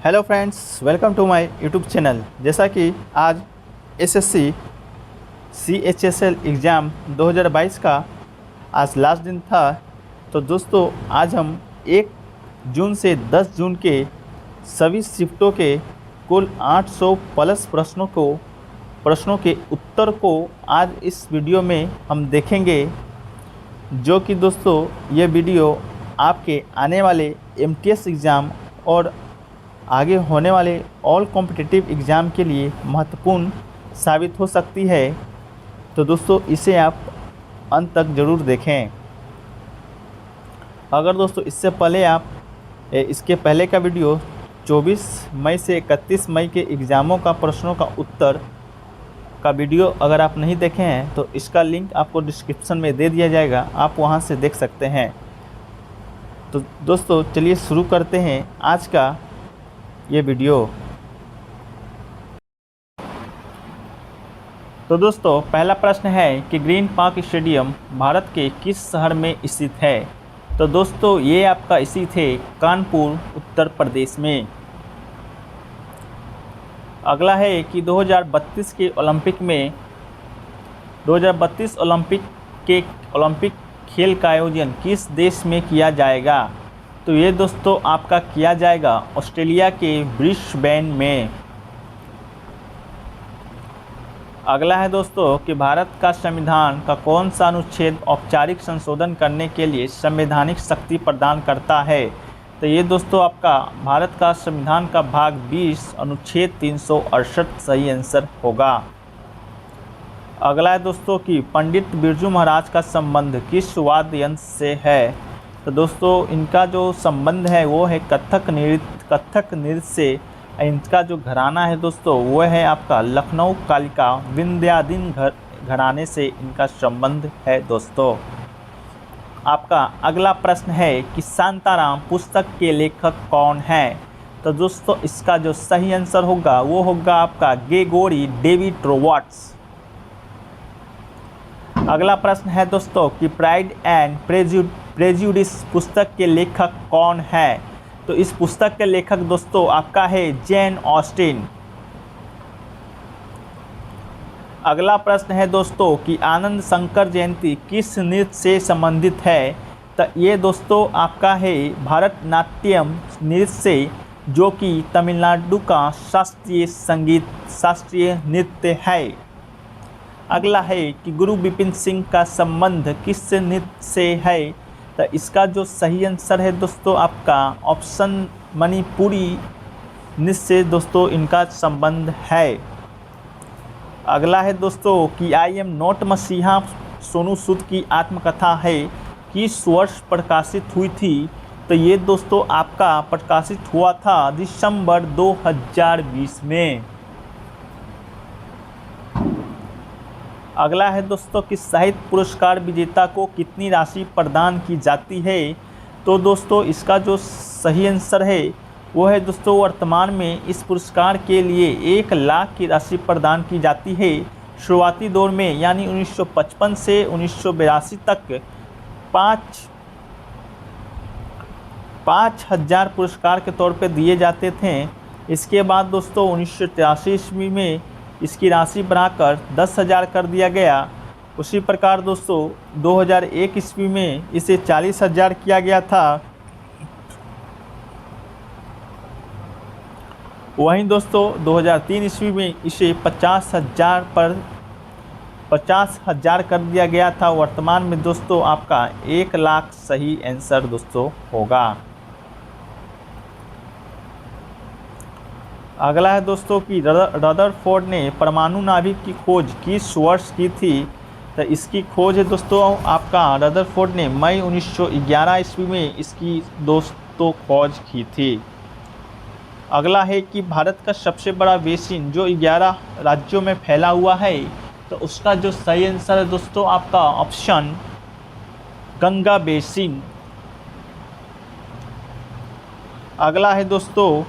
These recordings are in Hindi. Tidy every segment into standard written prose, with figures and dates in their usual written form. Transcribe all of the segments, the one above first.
Hello friends, welcome to my YouTube channel. जैसा कि आज एसएससी सीएचएसएल एग्ज़ाम 2022 का आज लास्ट दिन था, तो दोस्तों आज हम 1 जून से 10 जून के सभी शिफ्टों के कुल 800 प्लस प्रश्नों के उत्तर को आज इस वीडियो में हम देखेंगे, जो कि दोस्तों ये वीडियो आपके आने वाले एमटीएस एग्ज़ाम और आगे होने वाले ऑल कॉम्पिटिटिव एग्ज़ाम के लिए महत्वपूर्ण साबित हो सकती है। तो दोस्तों इसे आप अंत तक ज़रूर देखें। अगर दोस्तों इससे पहले आप इसके पहले का वीडियो 24 मई से 31 मई के एग्ज़ामों का प्रश्नों का उत्तर का वीडियो अगर आप नहीं देखे हैं तो इसका लिंक आपको डिस्क्रिप्शन में दे दिया जाएगा, आप वहां से देख सकते हैं। तो दोस्तों चलिए शुरू करते हैं आज का ये वीडियो। तो दोस्तों पहला प्रश्न है कि ग्रीन पार्क स्टेडियम भारत के किस शहर में स्थित है। तो दोस्तों ये आपका स्थित है कानपुर, उत्तर प्रदेश में। अगला है कि 2032 के ओलंपिक खेल का आयोजन किस देश में किया जाएगा। तो ये दोस्तों आपका किया जाएगा ऑस्ट्रेलिया के ब्रिस्बेन में। अगला है दोस्तों कि भारत का संविधान का कौन सा अनुच्छेद औपचारिक संशोधन करने के लिए संवैधानिक शक्ति प्रदान करता है। तो ये दोस्तों आपका भारत का संविधान का भाग 20 अनुच्छेद 368 सही आंसर होगा। अगला है दोस्तों कि पंडित बिरजू महाराज का संबंध किस वाद्य यंत्र से है। तो दोस्तों इनका जो संबंध है वो है कथक नृत्य से। इनका जो घराना है दोस्तों वो है आपका लखनऊ कालिका विंध्याधीन घराने से इनका संबंध है दोस्तों। आपका अगला प्रश्न है कि शांताराम पुस्तक के लेखक कौन है। तो दोस्तों इसका जो सही आंसर होगा वो होगा आपका ग्रेगोरी डेविड रॉबर्ट्स। अगला प्रश्न है दोस्तों कि प्राइड एंड प्रेजुडिस पुस्तक के लेखक कौन है। तो इस पुस्तक के लेखक दोस्तों आपका है जेन ऑस्टिन। अगला प्रश्न है दोस्तों कि आनंद शंकर जयंती किस नृत्य से संबंधित है। तो ये दोस्तों आपका है भरतनाट्यम नृत्य से, जो कि तमिलनाडु का शास्त्रीय नृत्य है। अगला है कि गुरु विपिन सिंह का संबंध किस नृत्य से है। तो इसका जो सही आंसर है दोस्तों आपका ऑप्शन मणिपुरी नृत्य से दोस्तों इनका संबंध है। अगला है दोस्तों कि आई एम नॉट मसीहा सोनू सूद की आत्मकथा है किस वर्ष प्रकाशित हुई थी। तो ये दोस्तों आपका प्रकाशित हुआ था दिसंबर 2020 में। अगला है दोस्तों कि साहित्य पुरस्कार विजेता को कितनी राशि प्रदान की जाती है। तो दोस्तों इसका जो सही आंसर है वो है दोस्तों वर्तमान में इस पुरस्कार के लिए 1 लाख की राशि प्रदान की जाती है। शुरुआती दौर में यानी 1955 से 1982 तक 5,000 पुरस्कार के तौर पे दिए जाते थे। इसके बाद दोस्तों 1983 ईस्वी में इसकी राशि बढ़ाकर 10,000 कर दिया गया। उसी प्रकार दोस्तों 2001 ईस्वी में इसे 40,000 किया गया था। वहीं दोस्तों 2003 ईस्वी में इसे 50,000 कर दिया गया था। वर्तमान में दोस्तों आपका 1 लाख सही आंसर दोस्तों होगा। अगला है दोस्तों कि रदरफोर्ड ने परमाणु नाभिक की खोज किस वर्ष की थी। तो इसकी खोज है दोस्तों आपका रदरफोर्ड ने मई 1911 ईस्वी में इसकी दोस्तों खोज की थी। अगला है कि भारत का सबसे बड़ा बेसिन जो 11 राज्यों में फैला हुआ है। तो उसका जो सही आंसर है दोस्तों आपका ऑप्शन गंगा बेसिन। अगला है दोस्तों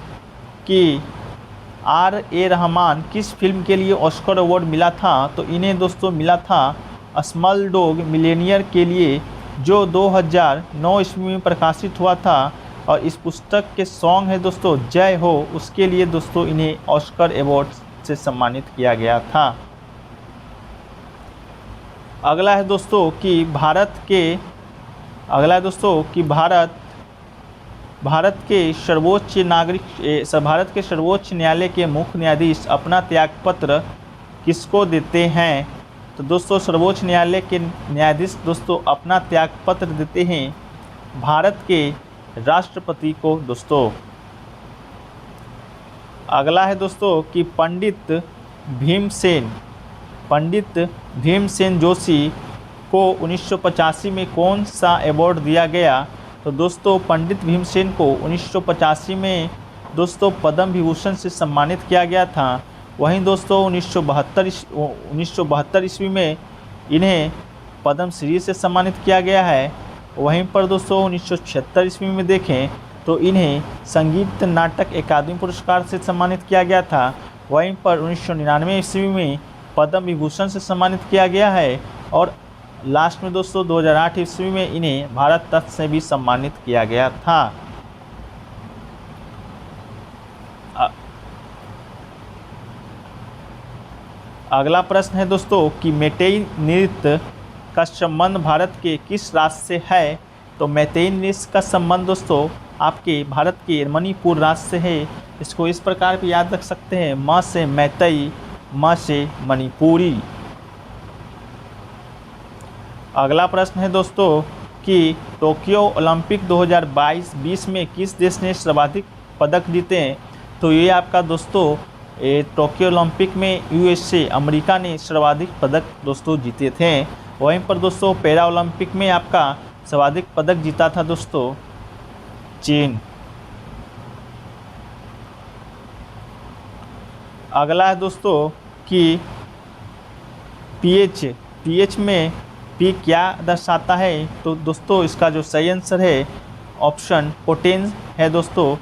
कि R.A. रहमान किस फिल्म के लिए ऑस्कर अवार्ड मिला था। तो इन्हें दोस्तों मिला था स्मॉलडॉग मिलियनेयर के लिए, जो 2009 ईस्वी में प्रकाशित हुआ था। और इस पुस्तक के सॉन्ग है दोस्तों जय हो, उसके लिए दोस्तों इन्हें ऑस्कर अवार्ड से सम्मानित किया गया था। अगला है दोस्तों कि भारत के सर्वोच्च न्यायालय के मुख्य न्यायाधीश अपना त्यागपत्र किसको देते हैं? तो दोस्तों सर्वोच्च न्यायालय के न्यायाधीश दोस्तों अपना त्यागपत्र देते हैं भारत के राष्ट्रपति को दोस्तों। अगला है दोस्तों कि पंडित भीमसेन जोशी को 1985 में कौन सा अवार्ड दिया गया? तो दोस्तों पंडित भीमसेन को 1985 में दोस्तों पद्म विभूषण से सम्मानित किया गया था। वहीं दोस्तों 1972 ईस्वी में इन्हें पद्मश्री से सम्मानित किया गया है। वहीं पर दोस्तों 1976 ईस्वी में देखें तो इन्हें संगीत नाटक अकादमी पुरस्कार से सम्मानित किया गया था। वहीं पर 1999 ईस्वी में पद्म विभूषण से सम्मानित किया गया है और लास्ट में दोस्तों 2008 ईस्वी में इन्हें भारत रत्न से भी सम्मानित किया गया था। अगला प्रश्न है दोस्तों कि मैतेई नृत्य का संबंध भारत के किस राज्य से है? तो मैतेई नृत्य का संबंध दोस्तों आपके भारत के मणिपुर राज्य से है। इसको इस प्रकार भी याद रख सकते हैं, म से मैतेई, म से मणिपुरी। अगला प्रश्न है दोस्तों कि टोक्यो ओलंपिक 2020 में किस देश ने सर्वाधिक पदक जीते हैं? तो ये आपका दोस्तों टोक्यो ओलंपिक में यूएसए अमेरिका ने सर्वाधिक पदक दोस्तों जीते थे। वहीं पर दोस्तों पैरा ओलंपिक में आपका सर्वाधिक पदक जीता था दोस्तों चीन। अगला है दोस्तों कि पीएच में पी क्या दर्शाता है? तो दोस्तों इसका जो सही आंसर है ऑप्शन पोटेंस है दोस्तों।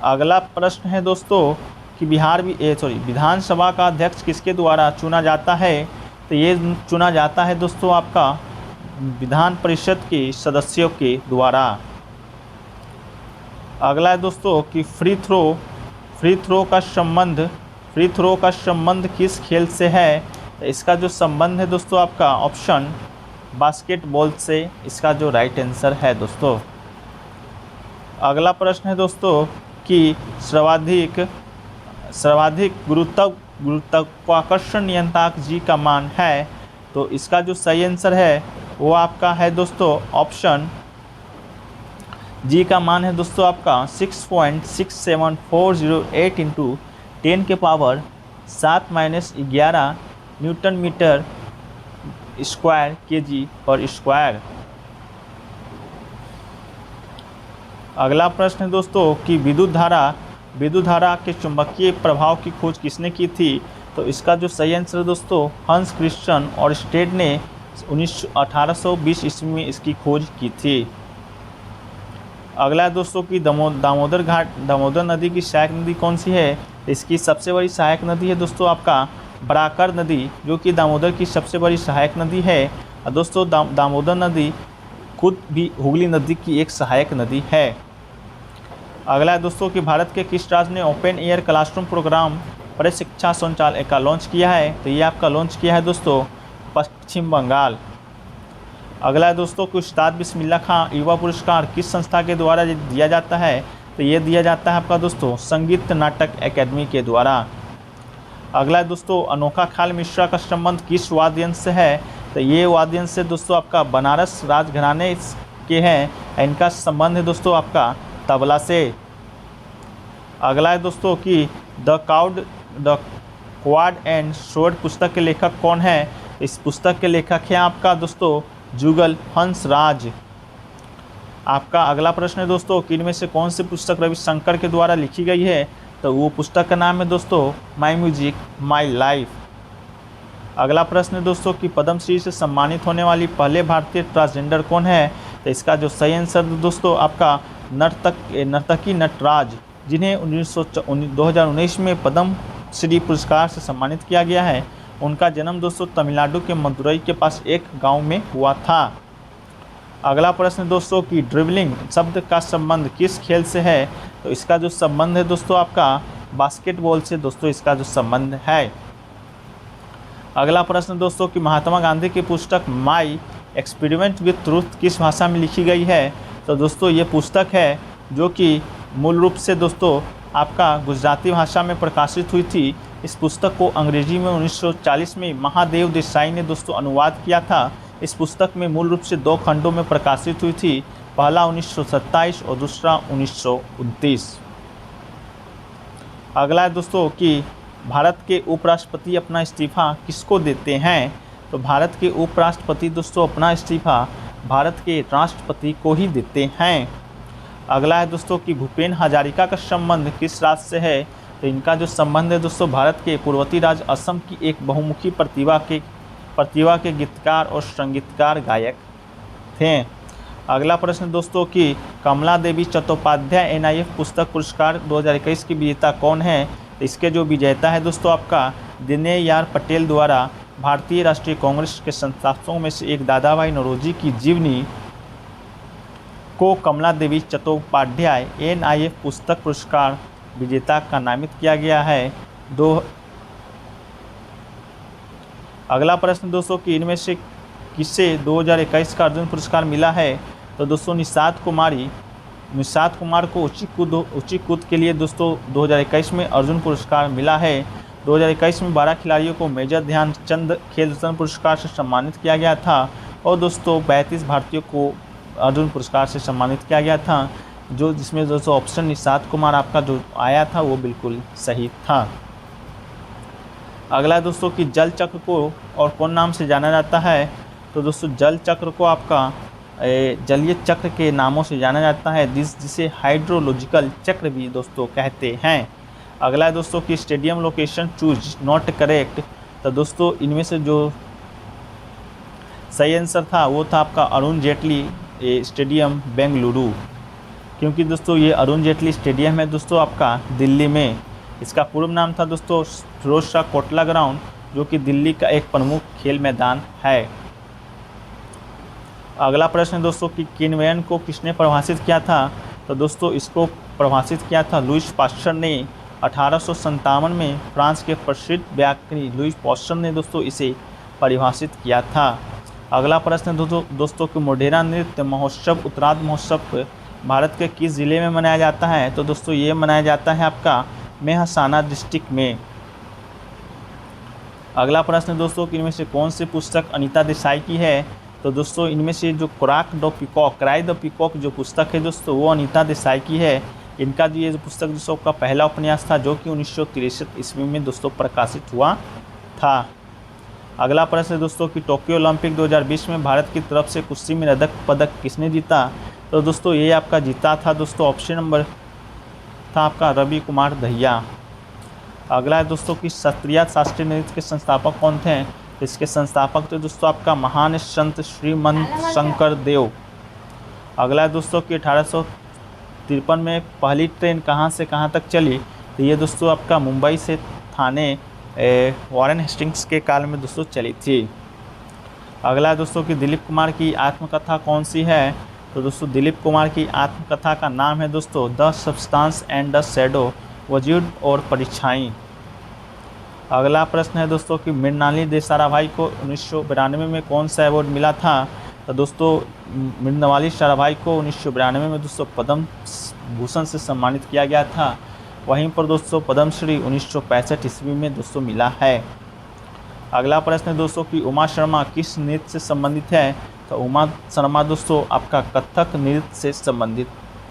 अगला प्रश्न है दोस्तों कि विधानसभा का अध्यक्ष किसके द्वारा चुना जाता है? तो ये चुना जाता है दोस्तों आपका विधान परिषद के सदस्यों के द्वारा। अगला है दोस्तों कि फ्री थ्रो का संबंध किस खेल से है? तो इसका जो संबंध है दोस्तों आपका ऑप्शन बास्केटबॉल से इसका जो राइट आंसर है दोस्तों। अगला प्रश्न है दोस्तों कि सर्वाधिक गुरुत्वाकर्षण नियंत्रक जी का मान है? तो इसका जो सही आंसर है वो आपका है दोस्तों ऑप्शन जी का मान है दोस्तों आपका 6.67408 इंटू 10 के power 7-11 newton metre square KG per square. अगला प्रश्न है दोस्तों कि विद्युत धारा के चुंबकीय प्रभाव की खोज किसने की थी? तो इसका जो सही आंसर है दोस्तों हंस क्रिश्चियन और स्टेड ने 1820 ईस्वी में इसकी खोज की थी। अगला है दोस्तों कि दामोदर नदी की सहायक नदी कौन सी है? इसकी सबसे बड़ी सहायक नदी है दोस्तों आपका बराकर नदी, जो कि दामोदर की सबसे बड़ी सहायक नदी है। और दोस्तों दामोदर नदी खुद भी हुगली नदी की एक सहायक नदी है। अगला है दोस्तों कि भारत के किस राज्य ने ओपन एयर क्लासरूम प्रोग्राम प्रशिक्षा संचालय का लॉन्च किया है? तो ये आपका लॉन्च किया है दोस्तों पश्चिम बंगाल। अगला है दोस्तों कि उस्ताद बिस्मिल्लाह खां युवा पुरस्कार किस संस्था के द्वारा दिया जाता है? तो ये दिया जाता है आपका दोस्तों संगीत नाटक अकादमी के द्वारा। अगला है दोस्तों अनोखा ख्याल मिश्रा का संबंध किस वाद्य यंत्र से है? तो ये वाद्य यंत्र से दोस्तों आपका बनारस राजघराने के हैं। इनका संबंध है दोस्तों आपका तबला से। अगला है दोस्तों कि द क्वाड एंड स्वॉर्ड पुस्तक के लेखक कौन है? इस पुस्तक के लेखक हैं आपका दोस्तों जुगल हंसराज। आपका अगला प्रश्न है दोस्तों कि इनमें से कौन सी पुस्तक रविशंकर के द्वारा लिखी गई है? तो वो पुस्तक का नाम है दोस्तों माई म्यूजिक माई लाइफ। अगला प्रश्न है दोस्तों कि पद्मश्री से सम्मानित होने वाली पहले भारतीय ट्रांसजेंडर कौन है? तो इसका जो सही आंसर दोस्तों आपका नर्तकी नटराज, जिन्हें 2019 में पद्मश्री पुरस्कार से सम्मानित किया गया है। उनका जन्म दोस्तों तमिलनाडु के मदुरई के पास एक गांव में हुआ था। अगला प्रश्न दोस्तों कि ड्रिबलिंग शब्द का संबंध किस खेल से है? तो इसका जो संबंध है दोस्तों आपका बास्केटबॉल से दोस्तों इसका जो संबंध है। अगला प्रश्न दोस्तों कि महात्मा गांधी की पुस्तक माई एक्सपेरिमेंट विथ ट्रूथ किस भाषा में लिखी गई है? तो दोस्तों ये पुस्तक है जो कि मूल रूप से दोस्तों आपका गुजराती भाषा में प्रकाशित हुई थी। इस पुस्तक को अंग्रेजी में 1940 में महादेव देसाई ने दोस्तों अनुवाद किया था। इस पुस्तक में मूल रूप से 2 खंडों में प्रकाशित हुई थी, पहला 1927 और दूसरा 1929। अगला है दोस्तों कि भारत के उपराष्ट्रपति अपना इस्तीफा किसको देते हैं? तो भारत के उपराष्ट्रपति दोस्तों अपना इस्तीफा भारत के राष्ट्रपति को ही देते हैं। अगला है दोस्तों कि भूपेन हजारिका का संबंध किस राज्य से है? तो इनका जो संबंध है दोस्तों भारत के पूर्ववर्ती राज्य असम की एक बहुमुखी प्रतिभा के गीतकार और संगीतकार गायक थे। अगला प्रश्न दोस्तों कि कमला देवी चट्टोपाध्याय NIF पुस्तक पुरस्कार 2021 की विजेता कौन है? तो इसके जो विजेता है दोस्तों आपका दिनेयार पटेल द्वारा भारतीय राष्ट्रीय कांग्रेस के संस्थापकों में से एक दादा भाई नौरोजी की जीवनी को कमला देवी चट्टोपाध्याय NIF पुस्तक पुरस्कार विजेता का नामित किया गया है। अगला प्रश्न दोस्तों कि इनमें से किसे 2021 का अर्जुन पुरस्कार मिला है? तो दोस्तों निषाद कुमार को ऊंची कूद के लिए दोस्तों 2021 में अर्जुन पुरस्कार मिला है। 2021 में 12 खिलाड़ियों को मेजर ध्यानचंद खेल रत्न पुरस्कार से सम्मानित किया गया था और दोस्तों 32 भारतीयों को अर्जुन पुरस्कार से सम्मानित किया गया था, जिसमें दोस्तों ऑप्शन निषाद कुमार आपका जो आया था वो बिल्कुल सही था। अगला दोस्तों कि जल चक्र को और कौन नाम से जाना जाता है? तो दोस्तों जल चक्र को आपका जलीय चक्र के नामों से जाना जाता है, जिसे हाइड्रोलॉजिकल चक्र भी दोस्तों कहते हैं। अगला है दोस्तों कि stadium location choose not correct. तो दोस्तों इनमें से जो सही आंसर था वो था आपका अरुण जेटली स्टेडियम बेंगलुरु, क्योंकि दोस्तों ये अरुण जेटली स्टेडियम है दोस्तों आपका दिल्ली में। इसका पूर्व नाम था दोस्तों फिरोज शाह कोटला ग्राउंड, जो कि दिल्ली का एक प्रमुख खेल मैदान है। अगला प्रश्न दोस्तों कि किन्वेयन को किसने परिभाषित किया था? तो दोस्तों इसको परिभाषित किया था लुईस पास्चर ने 1857 में। फ्रांस के प्रसिद्ध व्याकरणी लुईस पास्चर ने दोस्तों इसे परिभाषित किया था। अगला प्रश्न दोस्तों कि मोढेरा नृत्य महोत्सव उत्तरार्ध महोत्सव भारत के किस ज़िले में मनाया जाता है? तो दोस्तों ये मनाया जाता है आपका मेहसाना डिस्ट्रिक्ट में। अगला प्रश्न दोस्तों कि इनमें से कौन सी पुस्तक अनीता देसाई की है? तो दोस्तों इनमें से जो क्राई द पीकॉक जो पुस्तक है दोस्तों वो अनीता देसाई की है। इनका जो ये पुस्तक दोस्तों का पहला उपन्यास था, जो कि 1963 ईस्वी में दोस्तों प्रकाशित हुआ था। अगला प्रश्न दोस्तों कि टोक्यो ओलंपिक 2020 में भारत की तरफ से कुश्ती में रजत पदक किसने जीता? तो दोस्तों ये आपका जीता था दोस्तों ऑप्शन नंबर था आपका रवि कुमार दहिया। अगला है दोस्तों कि शास्त्रीय नृत्य के संस्थापक कौन थे? इसके संस्थापक थे दोस्तों आपका महान संत श्रीमंत शंकर देव। अगला है दोस्तों कि 1853 में पहली ट्रेन कहां से कहां तक चली? तो ये दोस्तों आपका मुंबई से थाने वॉरेन हेस्टिंग्स के काल में दोस्तों चली थी। अगला है दोस्तों कि दिलीप कुमार की आत्मकथा कौन सी है? तो दोस्तों दिलीप कुमार की आत्मकथा का नाम है दोस्तों the substance and the shadow, वजूद और परीक्षाएं। अगला प्रश्न है दोस्तों कि मृणालिनी देवी साराभाई को 1992 में कौन सा अवार्ड मिला था? तो दोस्तों मृणालिनी साराभाई को 1992 में दोस्तों पद्म भूषण से सम्मानित किया गया था। वहीं पर दोस्तों पद्मश्री 1965 ईस्वी में दोस्तों मिला है। अगला प्रश्न है दोस्तों कि उमा शर्मा किस नृत्य से संबंधित है? तो उमा शर्मा दोस्तों आपका कथक नृत्य से संबंधित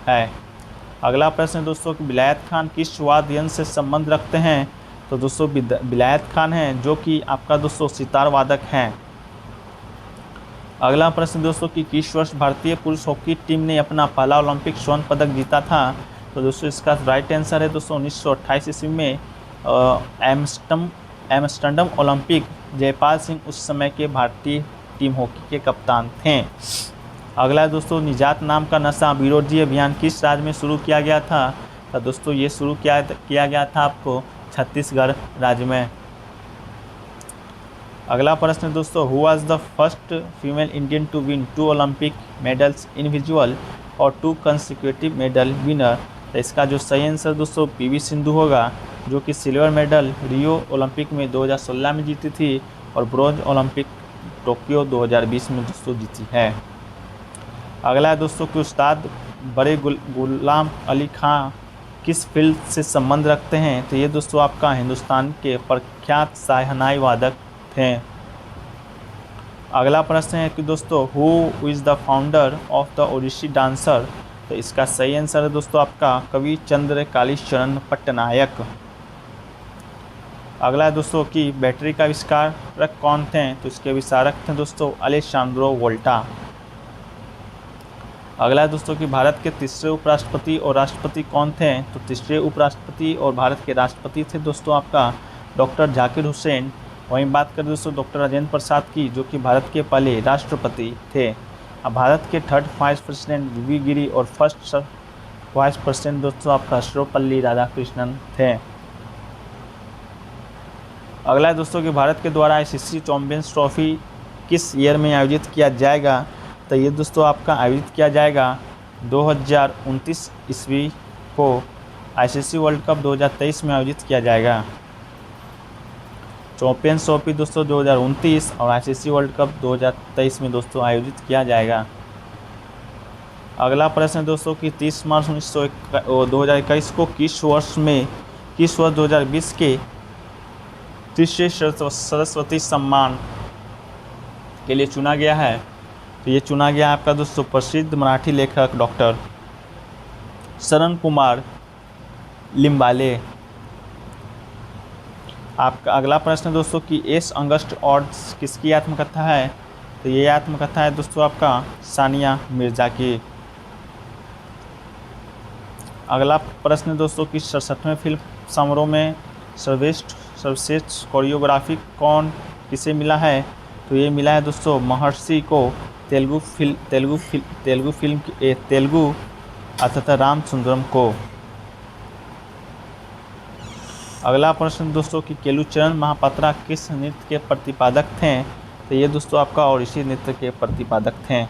है। अगला प्रश्न है दोस्तों कि विलायत खान किस वाद्य यंत्र से संबंध रखते हैं? तो दोस्तों विलायत खान हैं जो कि आपका दोस्तों सितार वादक हैं। अगला प्रश्न दोस्तों कि किस वर्ष भारतीय पुरुष हॉकी टीम ने अपना पहला ओलंपिक स्वर्ण पदक जीता था? तो दोस्तों इसका राइट आंसर है दोस्तों 1928 ईस्वी में एम्स्टर्डम ओलंपिक। जयपाल सिंह उस समय के भारतीय टीम हॉकी के कप्तान थे। अगला है दोस्तों निजात नाम का नशा विरोधी अभियान किस राज्य में शुरू किया गया था? तो दोस्तों ये शुरू किया गया था आपको छत्तीसगढ़ राज्य में। अगला प्रश्न है दोस्तों, who was the first female Indian to win 2 Olympic medals individual और 2 कंसेक्यूटिव मेडल विनर। तो इसका जो सही आंसर दोस्तों पीवी सिंधु होगा, जो कि सिल्वर मेडल रियो ओलंपिक में 2016 में जीती थी और ब्रॉन्ज ओलंपिक टोक्यो 2020 में दोस्तों जीती है। अगला है दोस्तों कि उस्ताद बड़े गुलाम अली खां किस फील्ड से संबंध रखते हैं। तो ये दोस्तों आपका हिंदुस्तान के प्रख्यात शहनाई वादक थे। अगला प्रश्न है कि दोस्तों who is the founder of the Odissi dancer. तो इसका सही आंसर है दोस्तों आपका कवि चंद्र कालीचरण पट्टनायक। अगला है दोस्तों कि बैटरी का आविष्कारक कौन थे। तो इसके आविष्कारक थे दोस्तों अलेसांद्रो वोल्टा। अगला है दोस्तों कि भारत के तीसरे उपराष्ट्रपति और राष्ट्रपति कौन थे। तो तीसरे उपराष्ट्रपति और भारत के राष्ट्रपति थे दोस्तों आपका डॉक्टर जाकिर हुसैन। वहीं बात करें दोस्तों डॉक्टर राजेंद्र प्रसाद की, जो कि भारत के पहले राष्ट्रपति थे। अब भारत के थर्ड वाइस प्रेसिडेंट वी गिरी और फर्स्ट वाइस प्रेसिडेंट दोस्तों आपका सर्वपल्ली राधाकृष्णन थे। अगला है दोस्तों कि भारत के द्वारा आईसीसी चैंपियंस ट्रॉफी किस ईयर में आयोजित किया जाएगा। तो ये दोस्तों आपका आयोजित किया जाएगा 2029 ईस्वी को। आईसीसी वर्ल्ड कप 2023 में आयोजित किया जाएगा। चैंपियंस ट्रॉफी दोस्तों 2029 और आईसीसी वर्ल्ड कप 2023 में दोस्तों आयोजित किया जाएगा। अगला प्रश्न है दोस्तों कि 30 मार्च 2021 को किस वर्ष 2020 के तीसरे सरस्वती सम्मान के लिए चुना गया है। तो ये चुना गया आपका दोस्तों प्रसिद्ध मराठी लेखक डॉक्टर शरण कुमार लिम्बाले। आपका अगला प्रश्न है दोस्तों कि एस अगस्ट ऑड्स किसकी आत्मकथा है। तो ये आत्मकथा है दोस्तों आपका सानिया मिर्जा की। अगला प्रश्न है दोस्तों कि 67वें फिल्म समारोह में सर्वश्रेष्ठ कोरियोग्राफी किसे मिला है। तो ये मिला है दोस्तों महर्षि को, तेलुगु अर्थात रामचंद्रम को। अगला प्रश्न दोस्तों कि केलुचरण महापात्रा किस नृत्य के प्रतिपादक थे। तो ये दोस्तों आपका ओडिसी नृत्य के प्रतिपादक थे।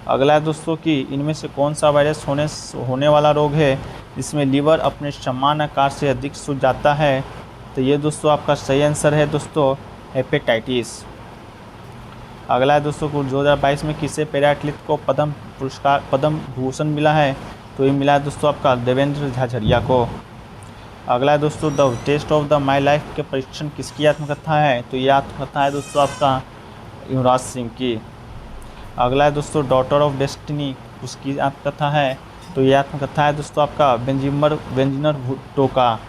अगला है दोस्तों कि इनमें से कौन सा वायरस होने वाला रोग है जिसमें लीवर अपने समान आकार से अधिक सूज जाता है। तो ये दोस्तों आपका सही आंसर है दोस्तों हेपेटाइटिस। अगला है दोस्तों को 2022 में किसे पैरा एथलीट को पद्म भूषण मिला है। तो ये मिला है दोस्तों आपका देवेंद्र झाझड़िया को। अगला है दोस्तों the test of the my life के परीक्षण किसकी आत्मकथा है। तो ये आत्मकथा है दोस्तों आपका युवराज सिंह की। अगला है दोस्तों डॉटर ऑफ डेस्टिनी उसकी आत्मकथा है। तो ये आत्मकथा है दोस्तों आपका बेंजिनर भुट्टो का।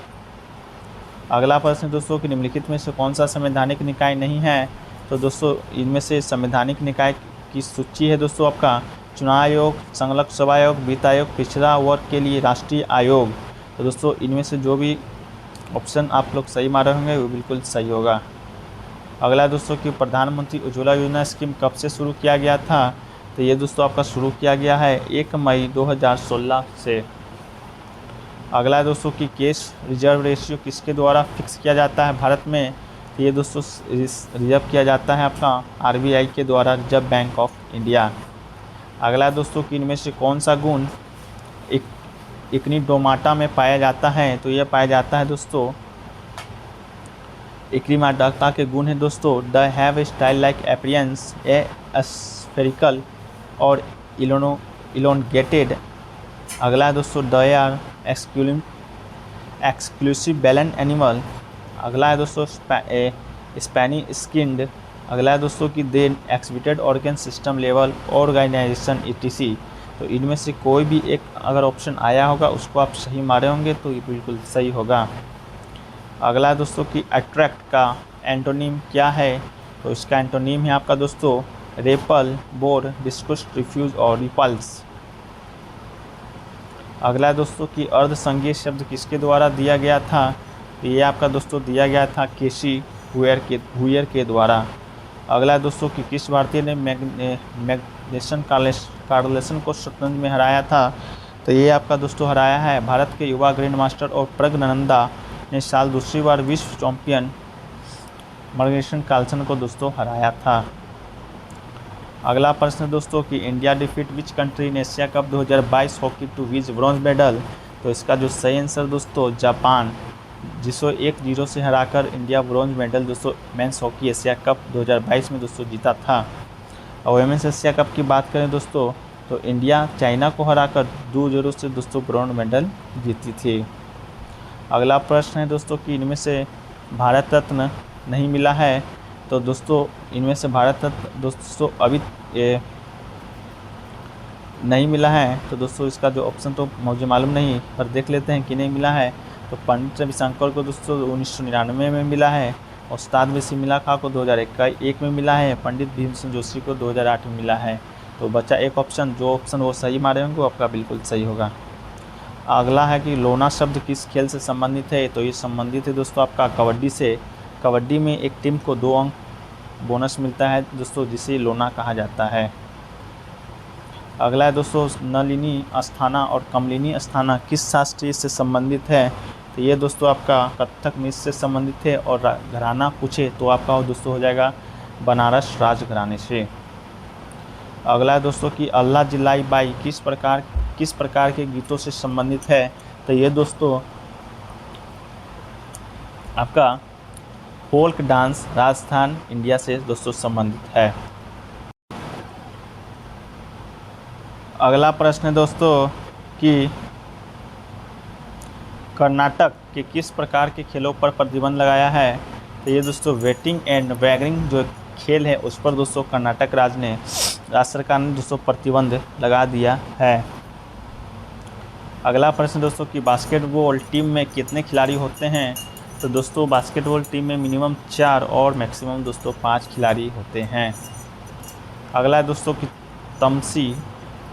अगला प्रश्न दोस्तों कि निम्नलिखित में से कौन सा संवैधानिक निकाय नहीं है। तो दोस्तों इनमें से संवैधानिक निकाय की सूची है दोस्तों आपका चुनाव आयोग, संघ लोक सेवा आयोग, वित्त आयोग, पिछड़ा वर्ग के लिए राष्ट्रीय आयोग। तो दोस्तों इनमें से जो भी ऑप्शन आप लोग सही मारे होंगे वो बिल्कुल सही होगा। अगला दोस्तों कि प्रधानमंत्री उज्ज्वला योजना स्कीम कब से शुरू किया गया था। तो ये दोस्तों आपका शुरू किया गया है 1 मई 2016 से। अगला दोस्तों कि कैश रिजर्व रेशियो किसके द्वारा फिक्स किया जाता है भारत में। तो ये दोस्तों रिजर्व किया जाता है आपका आरबीआई के द्वारा, रिजर्व बैंक ऑफ इंडिया। अगला दोस्तों कि इनमें से कौन सा गुण इक्निडोमाटा में पाया जाता है। तो यह पाया जाता है दोस्तों इक्निडोमाटा के गुण है दोस्तों they have a style like appearance, a spherical और इलोनगेटेड। अगला है दोस्तों they are exclusive balance animal. अगला है दोस्तों स्पैनी स्किन्ड। अगला है दोस्तों कि they exhibited organ system level organisation ETC। तो इनमें से कोई भी एक अगर ऑप्शन आया होगा उसको आप सही मारे होंगे तो ये बिल्कुल सही होगा। अगला है दोस्तों कि अट्रैक्ट का एंटोनिम क्या है। तो इसका एंटोनिम है आपका दोस्तों रेपल, बोर, डिस्गस्ट, रिफ्यूज और रिपल्स। अगला दोस्तों कि अर्ध संज्ञेय शब्द किसके द्वारा दिया गया था। तो ये आपका दोस्तों दिया गया था केसी हुयर के द्वारा। अगला दोस्तों कि किस भारतीय ने मैग्नेसन कार्लसन को शतरंज में हराया था। तो ये आपका दोस्तों हराया है भारत के युवा ग्रैंड मास्टर और प्रज्ञानंदा ने साल दूसरी बार विश्व चैंपियन मर्गेशन कार्लसन को दोस्तों हराया था। अगला प्रश्न है दोस्तों कि India defeat which country in Asia Cup 2022 hockey to which bronze medal. तो इसका जो सही आंसर दोस्तों जापान, जिसको 1-0 से हराकर इंडिया ब्रॉन्ज मेडल दोस्तों मेंस हॉकी एशिया कप 2022 में दोस्तों जीता था। और वुमेन्स एशिया कप की बात करें दोस्तों तो इंडिया चाइना को हराकर 2-0 से दोस्तों ब्रॉन्ज मेडल जीती थी। अगला प्रश्न है दोस्तों कि इनमें से भारत रत्न नहीं मिला है। तो दोस्तों इनमें से भारत रत्न दोस्तों अभी नहीं मिला है। तो दोस्तों इसका जो ऑप्शन तो मुझे मालूम नहीं, पर देख लेते हैं कि नहीं मिला है। तो पंडित रविशंकर को दोस्तों 1999 में मिला है। उस्ताद बिस्मिल्लाह खां को 2001 में मिला है। पंडित भीमसेन जोशी को 2008 में मिला है। तो बचा एक ऑप्शन, जो ऑप्शन वो सही मारे होंगे वो आपका बिल्कुल सही होगा। अगला है कि लोना शब्द किस खेल से संबंधित है। तो ये संबंधित है दोस्तों आपका कबड्डी से। कबड्डी में एक टीम को 2 अंक बोनस मिलता है दोस्तों, जिसे लोना कहा जाता है। अगला है दोस्तों नलिनी अस्थाना और कमलिनी अस्थाना किस शास्त्रीय से संबंधित है। तो ये दोस्तों आपका कथक नृत्य से संबंधित है। और घराना पूछे तो आपका दोस्तों हो जाएगा बनारस राजघराने से। अगला है दोस्तों कि अल्लाह जिलाई बाई किस प्रकार के गीतों से संबंधित है। तो ये दोस्तों आपका फोल्क डांस राजस्थान इंडिया से दोस्तों संबंधित है। अगला प्रश्न है दोस्तों कि कर्नाटक के किस प्रकार के खेलों पर प्रतिबंध लगाया है। तो ये दोस्तों वेटिंग एंड वैगरिंग जो खेल है उस पर दोस्तों कर्नाटक राज्य सरकार ने दोस्तों प्रतिबंध लगा दिया है। अगला प्रश्न दोस्तों कि बास्केटबॉल टीम में कितने खिलाड़ी होते हैं। तो दोस्तों बास्केटबॉल टीम में मिनिमम 4 और मैक्सिमम दोस्तों 5 खिलाड़ी होते हैं। अगला है दोस्तों कि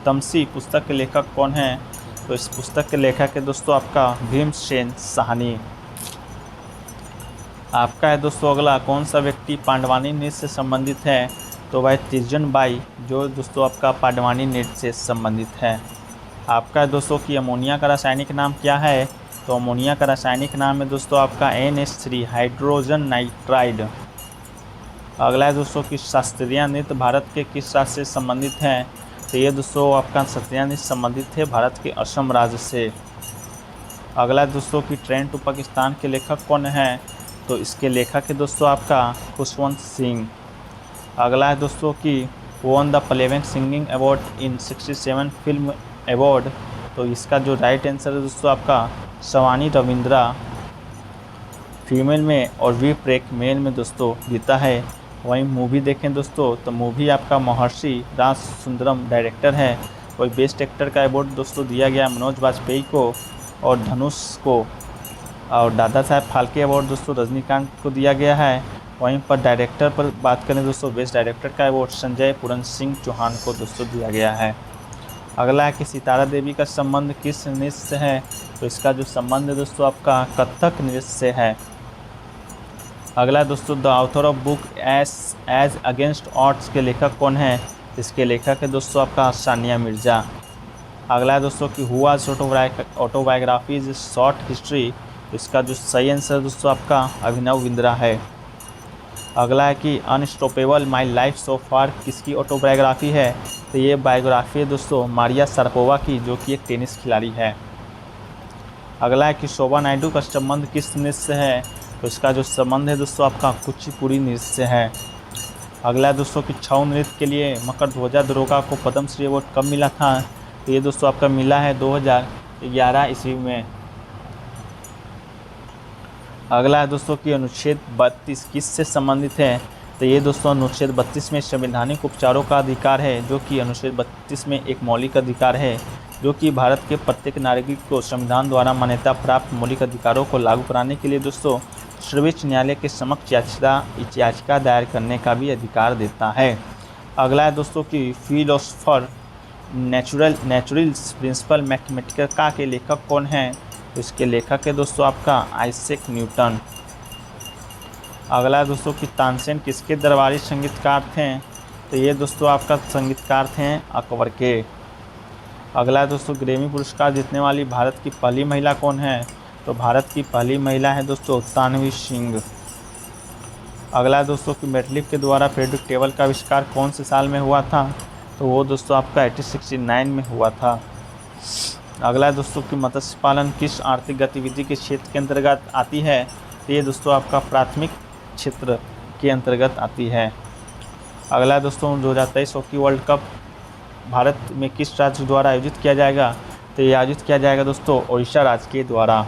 तमसी पुस्तक के लेखक कौन है। तो इस पुस्तक के लेखक है दोस्तों आपका भीमसेन साहनी। आपका है दोस्तों अगला कौन सा व्यक्ति पांडवानी नृत्य से संबंधित है। तो भाई तिरजन बाई जो दोस्तों आपका पांडवानी नृत्य से संबंधित है। आपका है दोस्तों कि अमोनिया का रासायनिक नाम क्या है। तो अमोनिया का रासायनिक नाम है दोस्तों आपका NH3 हाइड्रोजन नाइट्राइड। अगला है दोस्तों कि शास्त्रीय नृत्य भारत के किस राज्य से संबंधित है। तो ये दोस्तों आपका शास्त्रीय नृत्य संबंधित है भारत के असम राज्य से। अगला है दोस्तों कि ट्रेन टू पाकिस्तान के लेखक कौन है। तो इसके लेखक है दोस्तों आपका खुशवंत सिंह। अगला है दोस्तों कि won the playback singing award in 67 film award. तो इसका जो राइट आंसर है दोस्तों आपका सवानी रविंद्रा फीमेल में और वी प्रेक मेल में दोस्तों जीता है। वहीं मूवी देखें दोस्तों तो मूवी आपका महर्षि राज सुंदरम डायरेक्टर है। वही बेस्ट एक्टर का अवार्ड दोस्तों दिया गया मनोज वाजपेयी को और धनुष को। और दादा साहब फाल्के अवार्ड दोस्तों रजनीकांत को दिया गया है। वहीं पर डायरेक्टर पर बात करें दोस्तों बेस्ट डायरेक्टर का अवार्ड संजय पूरन सिंह चौहान को दोस्तों दिया गया है। अगला है कि सितारा देवी का संबंध किस नृत्य से है। तो इसका जो संबंध है दोस्तों आपका कथक नृत्य से है। अगला है दोस्तों the author of book edge against odds के लेखक कौन है। इसके लेखक है दोस्तों आपका सानिया मिर्ज़ा। अगला है दोस्तों कि who was autobiography is short history. इसका जो सही आंसर दोस्तों आपका अभिनव बिंद्रा है। अगला है कि अनस्टॉपेबल माई लाइफ सो फार किसकी ऑटोबायोग्राफी है। तो ये बायोग्राफी है दोस्तों मारिया शारापोवा की जो कि एक टेनिस खिलाड़ी है। अगला है कि शोभा नायडू का संबंध किस नृत्य से है। तो इसका जो संबंध है दोस्तों आपका कुचिपुड़ी नृत्य से है। अगला है दोस्तों कि छऊ नृत्य के लिए मकरध्वजा दरोगा को पद्मश्री अवार्ड कब मिला था। तो ये दोस्तों आपका मिला है 2011 ईस्वी में। अगला है दोस्तों कि अनुच्छेद 32 किस से संबंधित है। तो ये दोस्तों अनुच्छेद 32 में संवैधानिक उपचारों का अधिकार है, जो कि अनुच्छेद 32 में एक मौलिक अधिकार है, जो कि भारत के प्रत्येक नागरिक को संविधान द्वारा मान्यता प्राप्त मौलिक अधिकारों को लागू कराने के लिए दोस्तों सर्वोच्च न्यायालय के समक्ष याचिका दायर करने का भी अधिकार देता है। अगला है दोस्तों कि फिलोसफर नेचुरल्स प्रिंसिपल मैथमेटिका का के लेखक कौन है। तो इसके लेखक है दोस्तों आपका आइजैक न्यूटन। अगला है दोस्तों कि तानसेन किसके दरबारी संगीतकार थे। तो ये दोस्तों आपका संगीतकार थे अकबर के। अगला है दोस्तों ग्रैमी पुरस्कार जीतने वाली भारत की पहली महिला कौन है। तो भारत की पहली महिला है दोस्तों तानवी सिंह। अगला है दोस्तों कि मेटलिफ के द्वारा पीरियोडिक टेबल का आविष्कार कौन से साल में हुआ था, तो वो दोस्तों आपका 1869 में हुआ था। अगला है दोस्तों कि मत्स्य पालन किस आर्थिक गतिविधि के क्षेत्र के अंतर्गत आती है, तो ये दोस्तों आपका प्राथमिक क्षेत्र के अंतर्गत आती है। अगला है दोस्तों 2023 हॉकी वर्ल्ड कप भारत में किस राज्य द्वारा आयोजित किया जाएगा, तो ये आयोजित किया जाएगा दोस्तों उड़ीसा राज्य के द्वारा।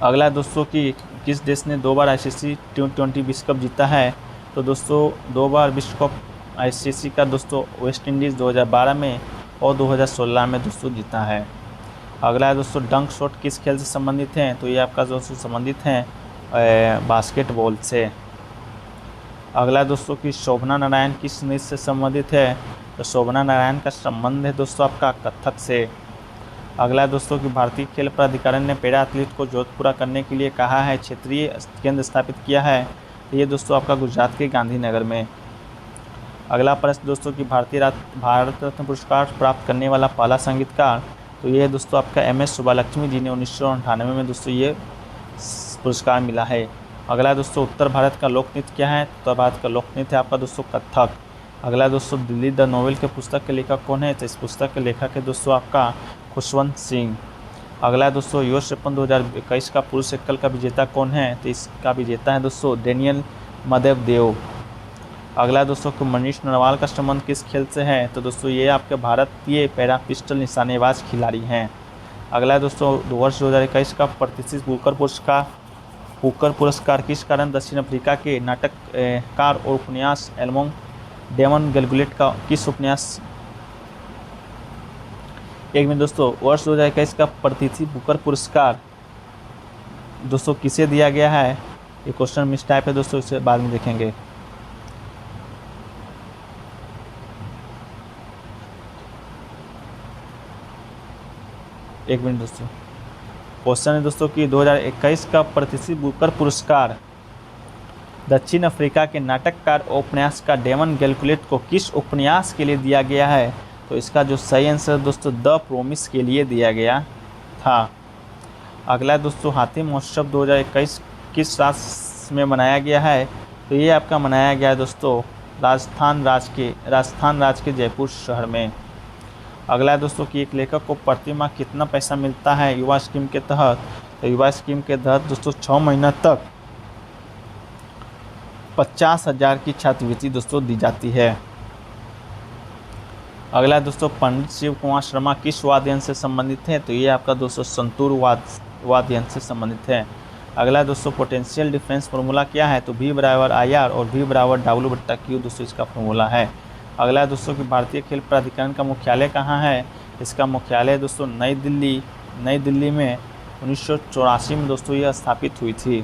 अगला है दोस्तों कि किस देश ने 2 बार आईसीसी T20 विश्व कप जीता है, तो दोस्तों 2 बार विश्व कप आईसीसी का दोस्तों वेस्ट इंडीज़ 2012 में और 2016 में दोस्तों जीता है। अगला है दोस्तों डंक शॉट किस खेल से संबंधित हैं, तो ये आपका दोस्तों संबंधित हैं बास्केटबॉल से। अगला है दोस्तों कि शोभना नारायण किस नृत्य से संबंधित है, तो शोभना नारायण का संबंध है दोस्तों आपका कथक से। अगला है दोस्तों कि भारतीय खेल प्राधिकरण ने पैरा एथलीट को जोत पूरा करने के लिए कहा है क्षेत्रीय केंद्र स्थापित किया है, तो ये दोस्तों आपका गुजरात के गांधीनगर में। अगला प्रश्न दोस्तों कि भारत रत्न पुरस्कार प्राप्त करने वाला पहला संगीतकार, तो ये दोस्तों आपका MS सुब्बालक्ष्मी जी ने 1998 में दोस्तों ये पुरस्कार मिला है। अगला दोस्तों उत्तर भारत का लोक नृत्य क्या है, उत्तर भारत का लोक नृत्य है आपका दोस्तों कथक। अगला दोस्तों दिल्ली द नोवेल के पुस्तक के लेखक कौन है, तो इस पुस्तक के लेखक है दोस्तों आपका खुशवंत सिंह। अगला दोस्तों US ओपन 2021 का पुरुष एकल का विजेता कौन है, तो इसका विजेता है दोस्तों डेनियल मेदवेदेव। अगला दोस्तों कि मनीष नरवाल का संबंध किस खेल से है, तो दोस्तों ये आपके भारतीय पैरा पिस्टल निशानेबाज खिलाड़ी हैं। अगला दोस्तों वर्ष 2021 का प्रतिष्ठित बुकर पुरस्कार किस कारण दक्षिण अफ्रीका के नाटककार और उपन्यास एल्मोंग डेमन गैल्गुलेट का किस उपन्यास एक मिनट दोस्तों वर्ष 2021 का प्रतिष्ठित बुकर पुरस्कार दोस्तों किसे दिया गया है, ये क्वेश्चन मिस टाइप है दोस्तों, इसे बाद में देखेंगे। एक मिनट दोस्तों, क्वेश्चन है दोस्तों कि 2021 का प्रतिष्ठित बुकर पुरस्कार दक्षिण अफ्रीका के नाटककार और उपन्यासकार डेमन गैल्गुलेट को किस उपन्यास के लिए दिया गया है, तो इसका जो सही आंसर दोस्तों द प्रोमिस के लिए दिया गया था। अगला दोस्तों हाथी महोत्सव 2021 किस राज्य में मनाया गया है, तो ये आपका मनाया गया है दोस्तों राजस्थान राज्य के जयपुर शहर में। अगला दोस्तों कि एक लेखक को प्रति माह कितना पैसा मिलता है युवा स्कीम के तहत, तो युवा स्कीम के तहत दोस्तों 6 महीना तक 50,000 की छात्रवृत्ति दोस्तों दी जाती है। अगला दोस्तों पंडित शिव कुमार शर्मा किस वाद्य यंत्र से संबंधित है, तो ये आपका दोस्तों संतूर वाद्य यंत्र से संबंधित है। अगला दोस्तों पोटेंशियल डिफरेंस फार्मूला क्या है, तो V बराबर IR और V बराबर W/Q दोस्तों इसका फार्मूला है। अगला दोस्तों कि भारतीय खेल प्राधिकरण का मुख्यालय कहाँ है, इसका मुख्यालय दोस्तों नई दिल्ली में 1984 में दोस्तों यह स्थापित हुई थी।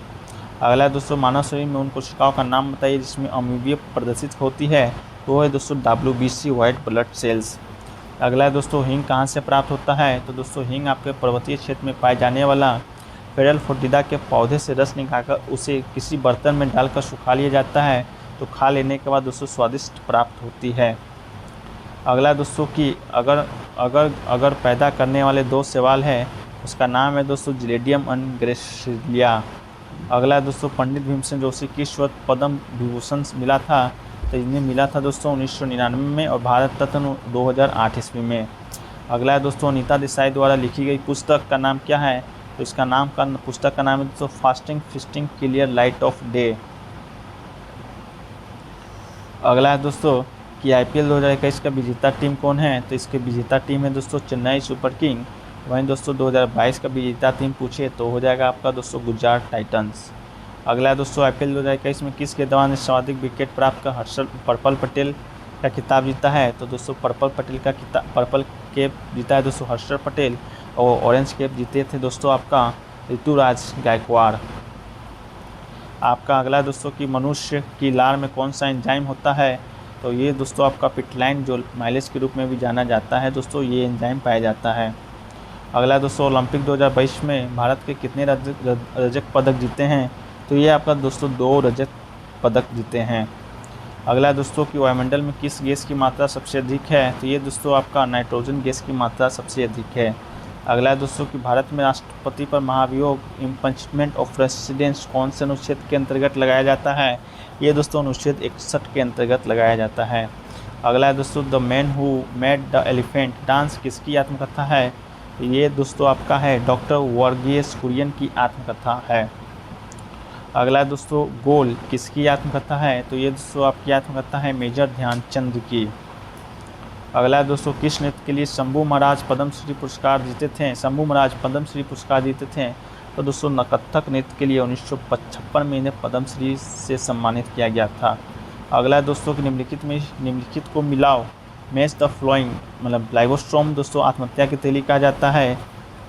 अगला दोस्तों मानव शरीर में उन कोशिकाओं का नाम बताइए जिसमें अमीबिया प्रदर्शित होती है, तो वो है दोस्तों WBC वाइट ब्लड सेल्स। अगला दोस्तों हींग कहाँ से प्राप्त होता है, तो दोस्तों हींग आपके पर्वतीय क्षेत्र में पाए जाने वाला फेरल फोर्टिडा के पौधे से रस निकालकर उसे किसी बर्तन में डालकर सुखा लिया जाता है, तो खा लेने के बाद दोस्तों स्वादिष्ट प्राप्त होती है। अगला दोस्तों कि अगर पैदा करने वाले 2 सवाल है, उसका नाम है दोस्तों जिलेडियम एंड ग्रेसिलिया। अगला दोस्तों पंडित भीमसेन जोशी किस वर्ष पद्म विभूषण मिला था, तो इन्हें मिला था दोस्तों 1999 में और भारत रत्न 2008 ईस्वी में। अगला है दोस्तों अनीता देसाई द्वारा लिखी गई पुस्तक का नाम क्या है, तो इसका पुस्तक का नाम है दोस्तों fasting fisting clear light of day. अगला है दोस्तों कि IPL 2021 का विजेता टीम कौन है, तो इसके विजेता टीम है दोस्तों चेन्नई सुपर किंग। वहीं दोस्तों 2022 का विजेता टीम पूछे तो हो जाएगा आपका दोस्तों गुजरात टाइटन्स। अगला दोस्तों IPL 2021 में किस गेंदबाज ने सर्वाधिक विकेट प्राप्त कर पर्पल पटेल का खिताब जीता है, तो दोस्तों पर्पल कैप जीता है दोस्तों हर्षल पटेल और ऑरेंज कैप जीते थे दोस्तों आपका ऋतुराज गायकवाड़। आपका अगला दोस्तों कि मनुष्य की लार में कौन सा एंजाइम होता है, तो ये दोस्तों आपका पिटलाइन जो माइलेज के रूप में भी जाना जाता है दोस्तों, ये एंजाइम पाया जाता है। अगला दोस्तों ओलंपिक 2022 में भारत के कितने रजत पदक जीते हैं, तो ये आपका दोस्तों 2 रजत पदक जीते हैं। अगला दोस्तों कि वायुमंडल में किस गैस की मात्रा सबसे अधिक है, तो ये दोस्तों आपका नाइट्रोजन गैस की मात्रा सबसे अधिक है। अगला है दोस्तों कि भारत में राष्ट्रपति पर महाभियोग इम्पीचमेंट ऑफ प्रेसिडेंट्स कौन से अनुच्छेद के अंतर्गत लगाया जाता है? ये दोस्तों अनुच्छेद 61 के अंतर्गत लगाया जाता है। अगला है दोस्तों the man who made the elephant dance किसकी आत्मकथा है? ये दोस्तों आपका है डॉक्टर वर्गीस कुरियन की आत्मकथा है। अगला है दोस्तों गोल किसकी आत्मकथा है? तो ये दोस्तों आपकी आत्मकथा है मेजर ध्यानचंद की। अगला है दोस्तों किस नृत्य के लिए शंभू महाराज पद्मश्री पुरस्कार जीते थे? शंभू महाराज पद्मश्री पुरस्कार जीते थे तो दोस्तों कथक नृत्य के लिए 1955 में इन्हें पद्मश्री से सम्मानित किया गया था। अगला है दोस्तों कि निम्नलिखित को मिलाओ मैच द फ्लोइंग मतलब लाइवोस्ट्रोम दोस्तों आत्महत्या की तैली कहा जाता है,